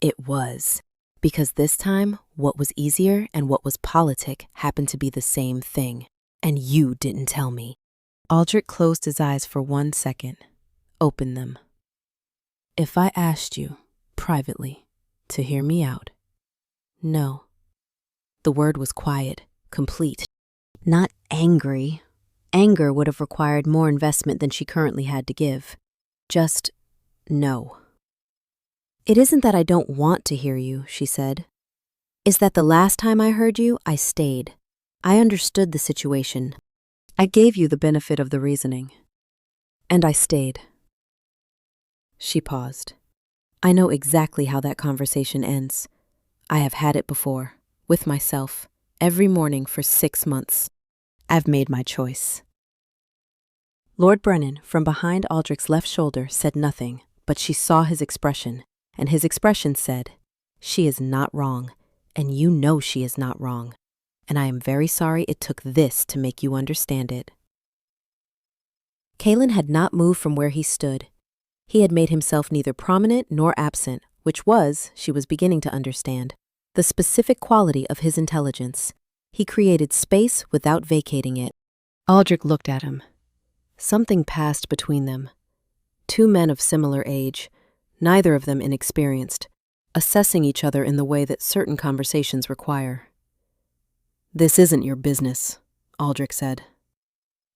"It was, because this time what was easier and what was politic happened to be the same thing, and you didn't tell me." Aldric closed his eyes for 1 second, opened them. "If I asked you, privately, to hear me out?" "No." The word was quiet, complete. Not angry. Anger would have required more investment than she currently had to give. Just no. "It isn't that I don't want to hear you," she said. "It's that the last time I heard you, I stayed. I understood the situation. I gave you the benefit of the reasoning. And I stayed." She paused. "I know exactly how that conversation ends. I have had it before, with myself, every morning for 6 months. I've made my choice." Lord Brennan, from behind Aldric's left shoulder, said nothing, but she saw his expression, and his expression said, "She is not wrong, and you know she is not wrong, and I am very sorry it took this to make you understand it." Kaelin had not moved from where he stood. He had made himself neither prominent nor absent, which was, she was beginning to understand, the specific quality of his intelligence. He created space without vacating it. Aldric looked at him. Something passed between them. 2 men of similar age, neither of them inexperienced, assessing each other in the way that certain conversations require. "This isn't your business," Aldric said.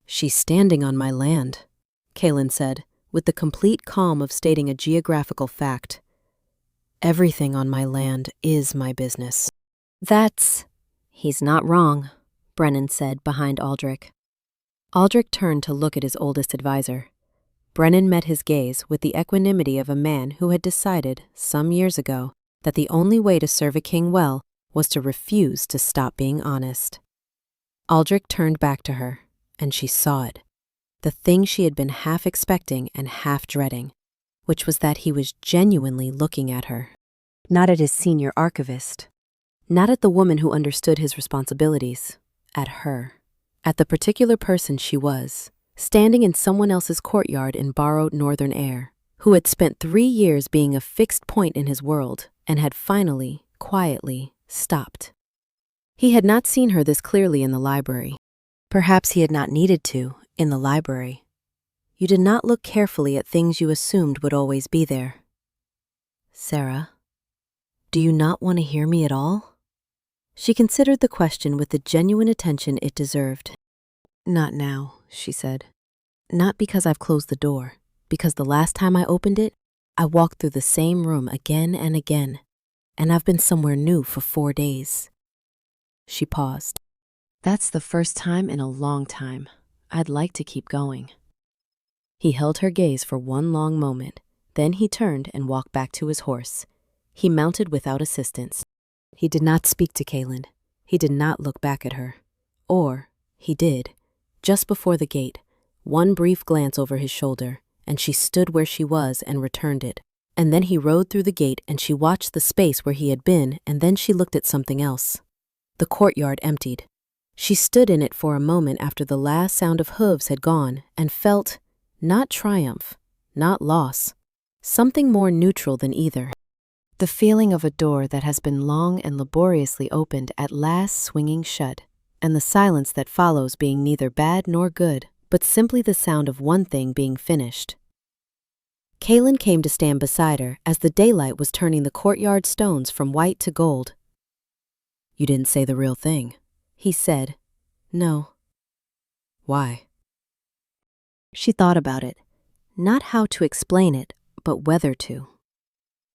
"She's standing on my land," Kaelin said, with the complete calm of stating a geographical fact. "Everything on my land is my business." "He's not wrong," Brennan said behind Aldric. Aldric turned to look at his oldest advisor. Brennan met his gaze with the equanimity of a man who had decided, some years ago, that the only way to serve a king well was to refuse to stop being honest. Aldric turned back to her, and she saw it, the thing she had been half expecting and half dreading, which was that he was genuinely looking at her. Not at his senior archivist, not at the woman who understood his responsibilities, at her. At the particular person she was, standing in someone else's courtyard in borrowed northern air, who had spent 3 years being a fixed point in his world and had finally, quietly, stopped. He had not seen her this clearly in the library. Perhaps he had not needed to, in the library. You did not look carefully at things you assumed would always be there. "Sarah, do you not want to hear me at all?" She considered the question with the genuine attention it deserved. "Not now," she said. "Not because I've closed the door, because the last time I opened it, I walked through the same room again and again, and I've been somewhere new for 4 days. She paused. "That's the first time in a long time. I'd like to keep going." He held her gaze for one long moment, then he turned and walked back to his horse. He mounted without assistance. He did not speak to Kaelin. He did not look back at her. Or, he did, just before the gate, one brief glance over his shoulder, and she stood where she was and returned it. And then he rode through the gate and she watched the space where he had been, and then she looked at something else. The courtyard emptied. She stood in it for a moment after the last sound of hooves had gone and felt, not triumph, not loss, something more neutral than either. The feeling of a door that has been long and laboriously opened at last swinging shut, and the silence that follows being neither bad nor good, but simply the sound of one thing being finished. Kaelin came to stand beside her as the daylight was turning the courtyard stones from white to gold. "You didn't say the real thing," he said. "No." "Why?" She thought about it, not how to explain it, but whether to.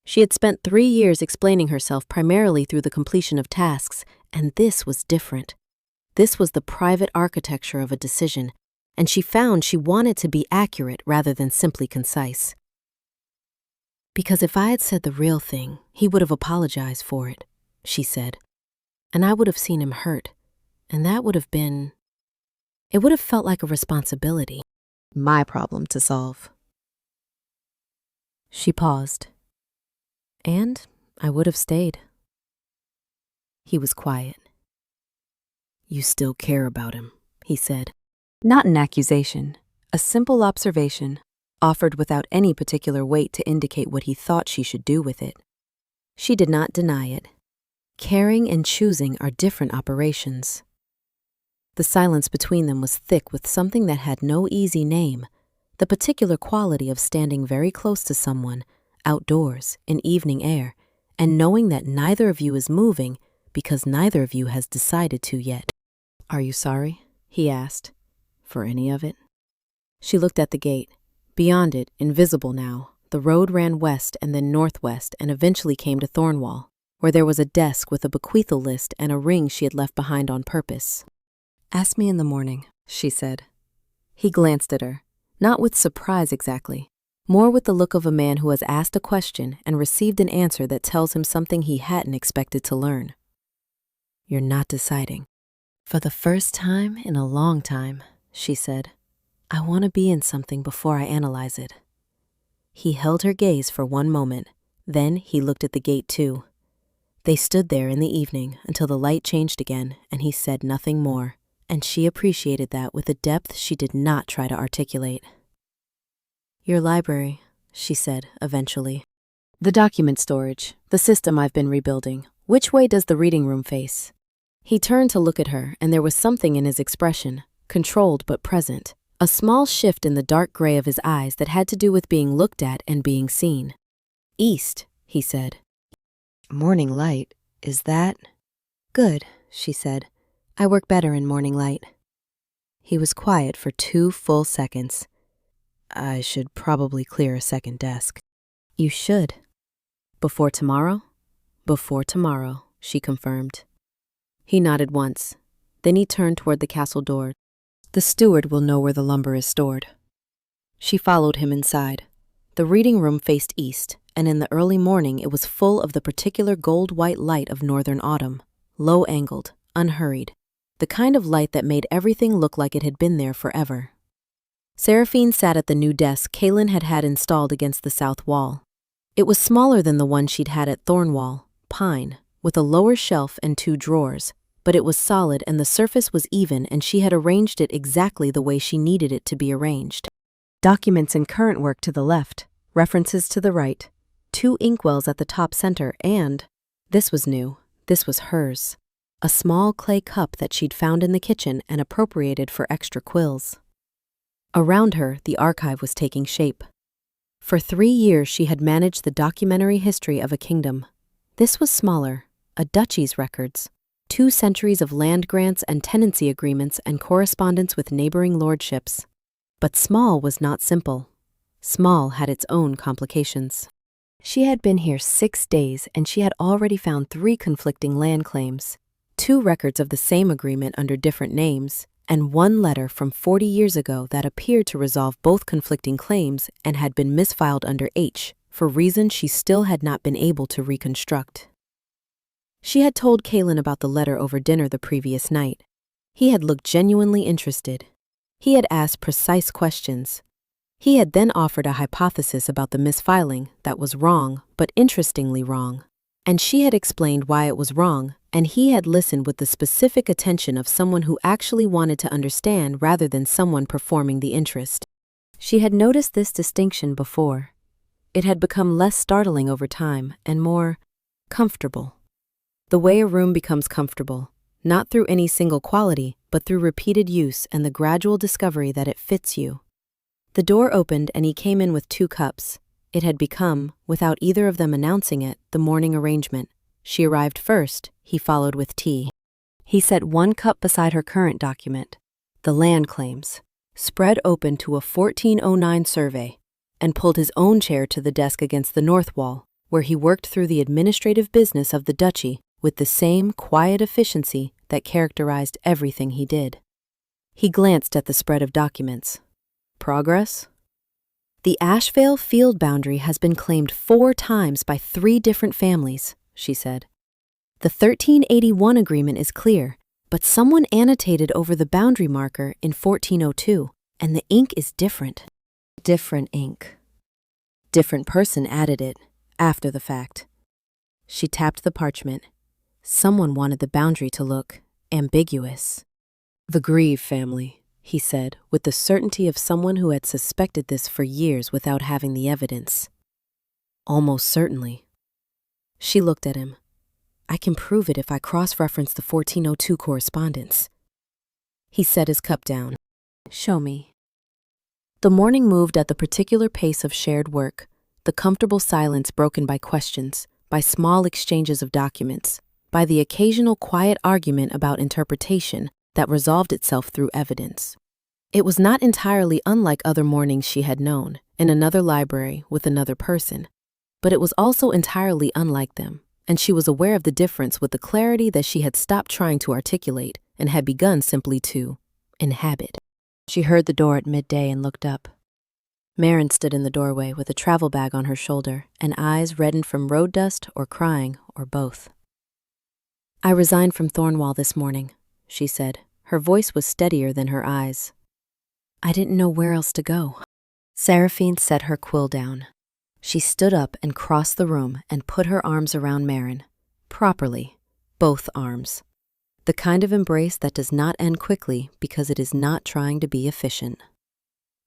She had spent 3 years explaining herself primarily through the completion of tasks, and this was different. This was the private architecture of a decision, and she found she wanted to be accurate rather than simply concise. "Because if I had said the real thing, he would have apologized for it," she said. "And I would have seen him hurt, and that would have been... It would have felt like a responsibility, my problem to solve." She paused. "And I would have stayed." He was quiet. "You still care about him," he said. Not an accusation, a simple observation, offered without any particular weight to indicate what he thought she should do with it. She did not deny it. Caring and choosing are different operations. The silence between them was thick with something that had no easy name, the particular quality of standing very close to someone, outdoors, in evening air, and knowing that neither of you is moving because neither of you has decided to yet. "Are you sorry?" he asked. "For any of it?" She looked at the gate. Beyond it, invisible now, the road ran west and then northwest and eventually came to Thornwall, where there was a desk with a bequeathal list and a ring she had left behind on purpose. "Ask me in the morning," she said. He glanced at her, not with surprise exactly, more with the look of a man who has asked a question and received an answer that tells him something he hadn't expected to learn. "You're not deciding." "For the first time in a long time," she said. "I want to be in something before I analyze it." He held her gaze for one moment. Then he looked at the gate too. They stood there in the evening until the light changed again, and he said nothing more, and she appreciated that with a depth she did not try to articulate. "Your library," she said eventually. "The document storage, the system I've been rebuilding. Which way does the reading room face?" He turned to look at her, and there was something in his expression, controlled but present, a small shift in the dark gray of his eyes that had to do with being looked at and being seen. "East," he said. "Morning light, is that?" "Good," she said. "I work better in morning light." He was quiet for 2 full seconds. "I should probably clear a second desk." "You should." "Before tomorrow?" "Before tomorrow," she confirmed. He nodded once. Then he turned toward the castle door. "The steward will know where the lumber is stored." She followed him inside. The reading room faced east, and in the early morning it was full of the particular gold-white light of northern autumn, low-angled, unhurried, the kind of light that made everything look like it had been there forever. Seraphine sat at the new desk Kaelin had had installed against the south wall. It was smaller than the one she'd had at Thornwall, pine, with a lower shelf and 2 drawers, but it was solid and the surface was even, and she had arranged it exactly the way she needed it to be arranged. Documents and current work to the left, references to the right, 2 inkwells at the top center, and, this was new, this was hers, a small clay cup that she'd found in the kitchen and appropriated for extra quills. Around her, the archive was taking shape. For 3 years she had managed the documentary history of a kingdom. This was smaller, a duchy's records, 2 centuries of land grants and tenancy agreements and correspondence with neighboring lordships. But small was not simple. Small had its own complications. She had been here 6 days and she had already found 3 conflicting land claims, 2 records of the same agreement under different names, and 1 letter from 40 years ago that appeared to resolve both conflicting claims and had been misfiled under H for reasons she still had not been able to reconstruct. She had told Kaelin about the letter over dinner the previous night. He had looked genuinely interested. He had asked precise questions. He had then offered a hypothesis about the misfiling that was wrong, but interestingly wrong. And she had explained why it was wrong, and he had listened with the specific attention of someone who actually wanted to understand rather than someone performing the interest. She had noticed this distinction before. It had become less startling over time and more comfortable. The way a room becomes comfortable, not through any single quality, but through repeated use and the gradual discovery that it fits you. The door opened and he came in with 2 cups. It had become, without either of them announcing it, the morning arrangement. She arrived first, he followed with tea. He set 1 cup beside her current document, the land claims, spread open to a 1409 survey, and pulled his own chair to the desk against the north wall, where he worked through the administrative business of the duchy with the same quiet efficiency that characterized everything he did. He glanced at the spread of documents. Progress? The Ashvale field boundary has been claimed 4 times by 3 different families, she said. The 1381 agreement is clear, but someone annotated over the boundary marker in 1402, and the ink is different. Different ink. Different person added it, after the fact. She tapped the parchment. Someone wanted the boundary to look ambiguous. The Grieve family, he said, with the certainty of someone who had suspected this for years without having the evidence. Almost certainly. She looked at him. I can prove it if I cross-reference the 1402 correspondence. He set his cup down. Show me. The morning moved at the particular pace of shared work, the comfortable silence broken by questions, by small exchanges of documents, by the occasional quiet argument about interpretation that resolved itself through evidence. It was not entirely unlike other mornings she had known, in another library with another person, but it was also entirely unlike them, and she was aware of the difference with the clarity that she had stopped trying to articulate and had begun simply to inhabit. She heard the door at midday and looked up. Marin stood in the doorway with a travel bag on her shoulder and eyes reddened from road dust or crying or both. I resigned from Thornwall this morning, she said. Her voice was steadier than her eyes. I didn't know where else to go. Seraphine set her quill down. She stood up and crossed the room and put her arms around Marin. Properly, both arms. The kind of embrace that does not end quickly because it is not trying to be efficient.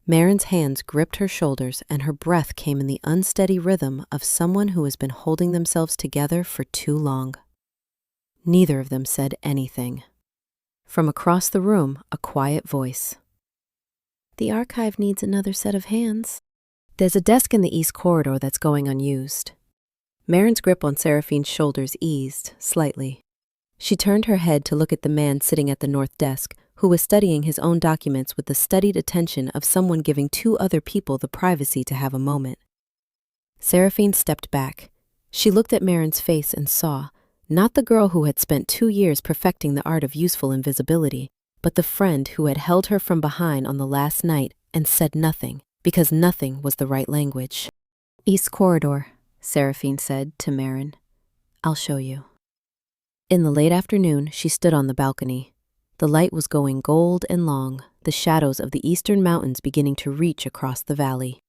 Marin's hands gripped her shoulders and her breath came in the unsteady rhythm of someone who has been holding themselves together for too long. Neither of them said anything. From across the room, a quiet voice. The archive needs another set of hands. There's a desk in the east corridor that's going unused. Marin's grip on Seraphine's shoulders eased slightly. She turned her head to look at the man sitting at the north desk, who was studying his own documents with the studied attention of someone giving 2 other people the privacy to have a moment. Seraphine stepped back. She looked at Marin's face and saw, not the girl who had spent 2 years perfecting the art of useful invisibility, but the friend who had held her from behind on the last night and said nothing, because nothing was the right language. East corridor, Seraphine said to Marin. I'll show you. In the late afternoon, she stood on the balcony. The light was going gold and long, the shadows of the eastern mountains beginning to reach across the valley.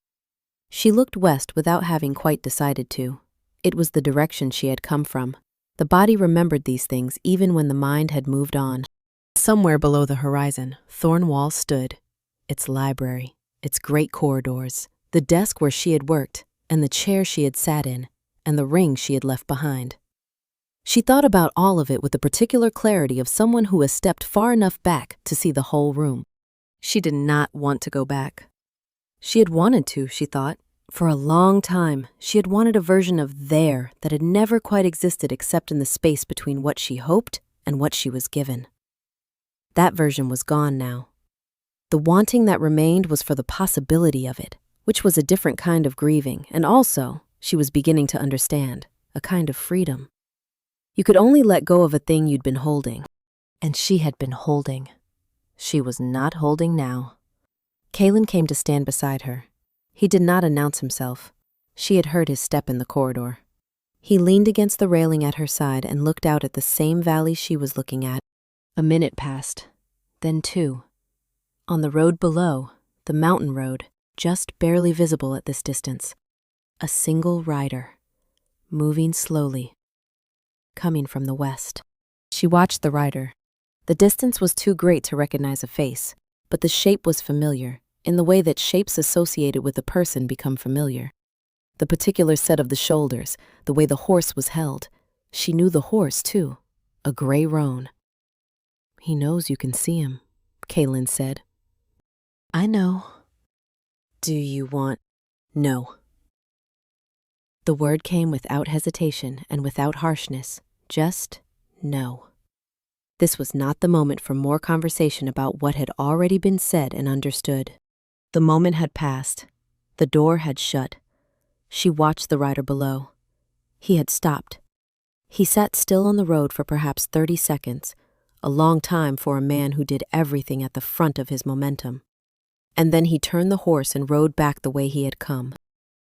She looked west without having quite decided to. It was the direction she had come from. The body remembered these things even when the mind had moved on. Somewhere below the horizon, Thornwall stood. Its library, its great corridors, the desk where she had worked, and the chair she had sat in, and the ring she had left behind. She thought about all of it with the particular clarity of someone who has stepped far enough back to see the whole room. She did not want to go back. She had wanted to, she thought. For a long time, she had wanted a version of there that had never quite existed except in the space between what she hoped and what she was given. That version was gone now. The wanting that remained was for the possibility of it, which was a different kind of grieving, and also, she was beginning to understand, a kind of freedom. You could only let go of a thing you'd been holding, and she had been holding. She was not holding now. Kaelin came to stand beside her. He did not announce himself. She had heard his step in the corridor. He leaned against the railing at her side and looked out at the same valley she was looking at. A minute passed, then 2. On the road below, the mountain road, just barely visible at this distance, a single rider, moving slowly, coming from the west. She watched the rider. The distance was too great to recognize a face, but the shape was familiar, in the way that shapes associated with a person become familiar. The particular set of the shoulders, the way the horse was held. She knew the horse, too, a gray roan. "He knows you can see him," Kaelin said. "I know." "Do you want—" "No." The word came without hesitation and without harshness, just no. This was not the moment for more conversation about what had already been said and understood. The moment had passed. The door had shut. She watched the rider below. He had stopped. He sat still on the road for perhaps 30 seconds, a long time for a man who did everything at the front of his momentum. And then he turned the horse and rode back the way he had come.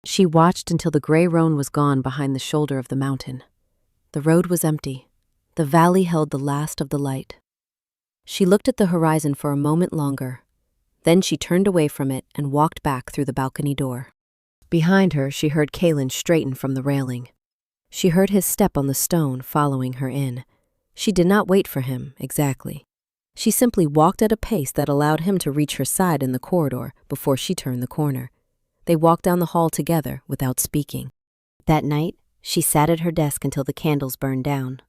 She watched until the gray roan was gone behind the shoulder of the mountain. The road was empty. The valley held the last of the light. She looked at the horizon for a moment longer. Then she turned away from it and walked back through the balcony door. Behind her, she heard Kaelin straighten from the railing. She heard his step on the stone following her in. She did not wait for him, exactly. She simply walked at a pace that allowed him to reach her side in the corridor before she turned the corner. They walked down the hall together without speaking. That night, she sat at her desk until the candles burned down.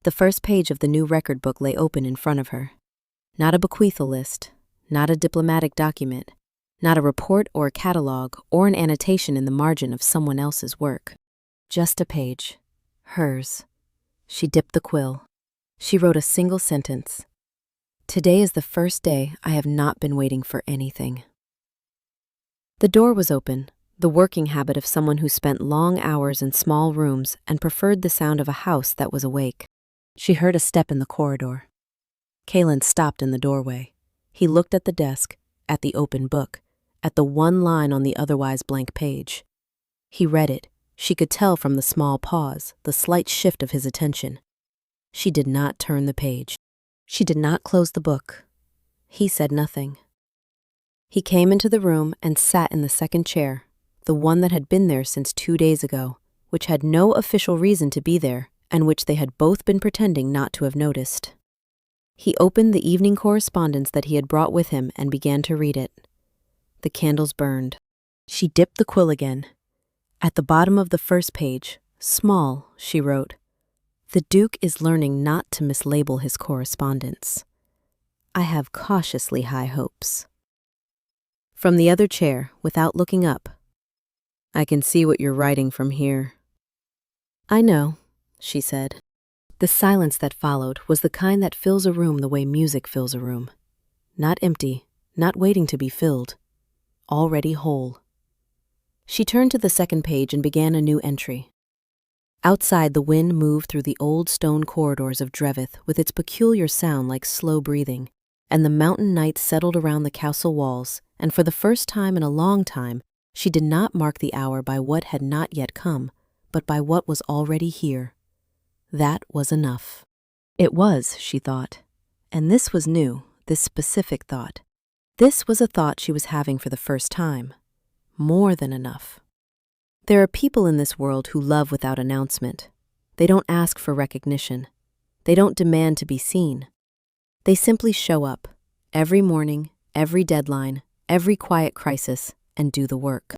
The first page of the new record book lay open in front of her. Not a bequeathal list, not a diplomatic document, not a report or a catalog or an annotation in the margin of someone else's work. Just a page. Hers. She dipped the quill. She wrote a single sentence. "Today is the first day I have not been waiting for anything." The door was open, the working habit of someone who spent long hours in small rooms and preferred the sound of a house that was awake. She heard a step in the corridor. Kaelin stopped in the doorway. He looked at the desk, at the open book, at the one line on the otherwise blank page. He read it. She could tell from the small pause, the slight shift of his attention. She did not turn the page. She did not close the book. He said nothing. He came into the room and sat in the second chair, the one that had been there since 2 days ago, which had no official reason to be there, and which they had both been pretending not to have noticed. He opened the evening correspondence that he had brought with him and began to read it. The candles burned. She dipped the quill again. At the bottom of the first page, small, she wrote, "The Duke is learning not to mislabel his correspondence. I have cautiously high hopes." From the other chair, without looking up, "I can see what you're writing from here." "I know," she said. The silence that followed was the kind that fills a room the way music fills a room. Not empty, not waiting to be filled. Already whole. She turned to the second page and began a new entry. Outside, the wind moved through the old stone corridors of Drevith with its peculiar sound like slow breathing, and the mountain night settled around the castle walls, and for the first time in a long time, she did not mark the hour by what had not yet come, but by what was already here. That was enough. It was, she thought, and this was new, this specific thought. This was a thought she was having for the first time. More than enough. There are people in this world who love without announcement. They don't ask for recognition. They don't demand to be seen. They simply show up, every morning, every deadline, every quiet crisis, and do the work.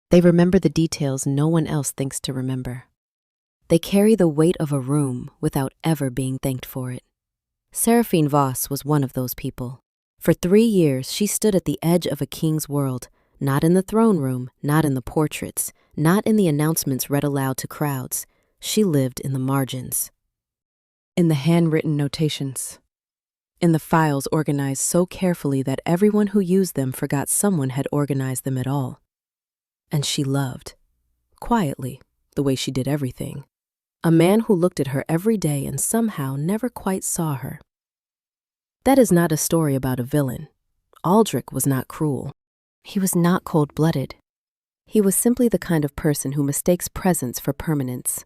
They remember the details no one else thinks to remember. They carry the weight of a room without ever being thanked for it. Seraphine Voss was one of those people. For 3 years, she stood at the edge of a king's world, not in the throne room, not in the portraits, not in the announcements read aloud to crowds. She lived in the margins. In the handwritten notations. In the files organized so carefully that everyone who used them forgot someone had organized them at all. And she loved, quietly, the way she did everything. A man who looked at her every day and somehow never quite saw her. That is not a story about a villain. Aldric was not cruel. He was not cold-blooded. He was simply the kind of person who mistakes presence for permanence,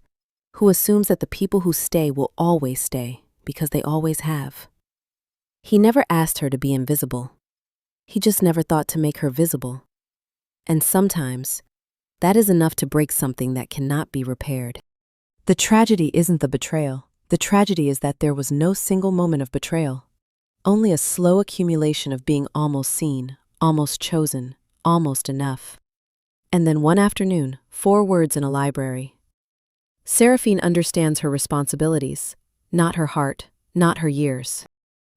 who assumes that the people who stay will always stay because they always have. He never asked her to be invisible. He just never thought to make her visible. And sometimes, that is enough to break something that cannot be repaired. The tragedy isn't the betrayal. The tragedy is that there was no single moment of betrayal. Only a slow accumulation of being almost seen, almost chosen, almost enough. And then one afternoon, 4 words in a library. Seraphine understands her responsibilities, not her heart, not her years,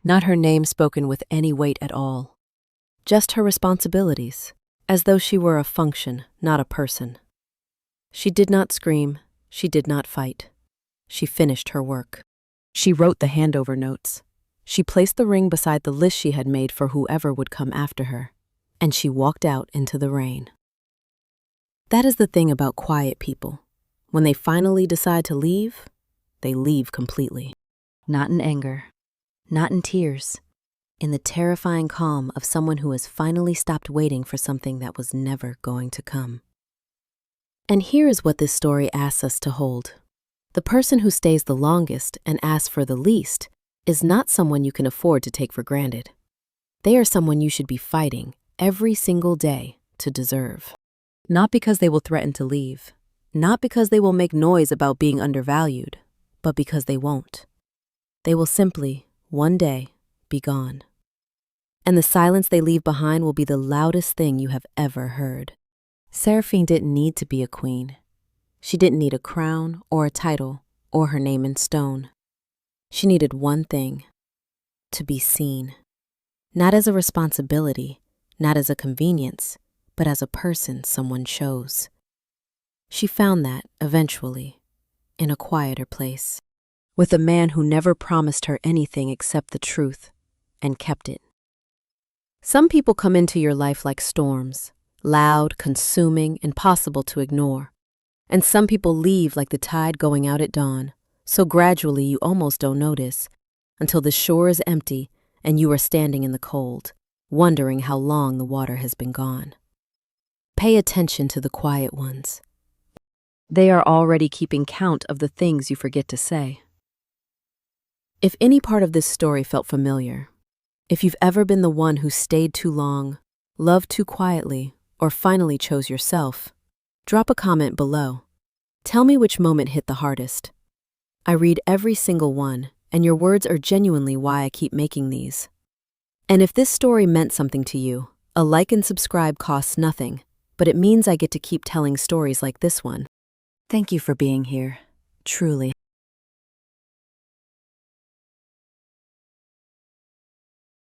not her name spoken with any weight at all. Just her responsibilities, as though she were a function, not a person. She did not scream, she did not fight. She finished her work. She wrote the handover notes. She placed the ring beside the list she had made for whoever would come after her, and she walked out into the rain. That is the thing about quiet people. When they finally decide to leave, they leave completely. Not in anger, not in tears, in the terrifying calm of someone who has finally stopped waiting for something that was never going to come. And here is what this story asks us to hold. The person who stays the longest and asks for the least is not someone you can afford to take for granted. They are someone you should be fighting every single day to deserve. Not because they will threaten to leave, not because they will make noise about being undervalued, but because they won't. They will simply, one day, be gone. And the silence they leave behind will be the loudest thing you have ever heard. Seraphine didn't need to be a queen. She didn't need a crown or a title or her name in stone. She needed one thing: to be seen. Not as a responsibility, not as a convenience, but as a person someone chose. She found that, eventually, in a quieter place, with a man who never promised her anything except the truth, and kept it. Some people come into your life like storms, loud, consuming, impossible to ignore. And some people leave like the tide going out at dawn, so gradually you almost don't notice, until the shore is empty and you are standing in the cold, wondering how long the water has been gone. Pay attention to the quiet ones. They are already keeping count of the things you forget to say. If any part of this story felt familiar, if you've ever been the one who stayed too long, loved too quietly, or finally chose yourself, drop a comment below. Tell me which moment hit the hardest. I read every single one, and your words are genuinely why I keep making these. And if this story meant something to you, a like and subscribe costs nothing, but it means I get to keep telling stories like this one. Thank you for being here, truly.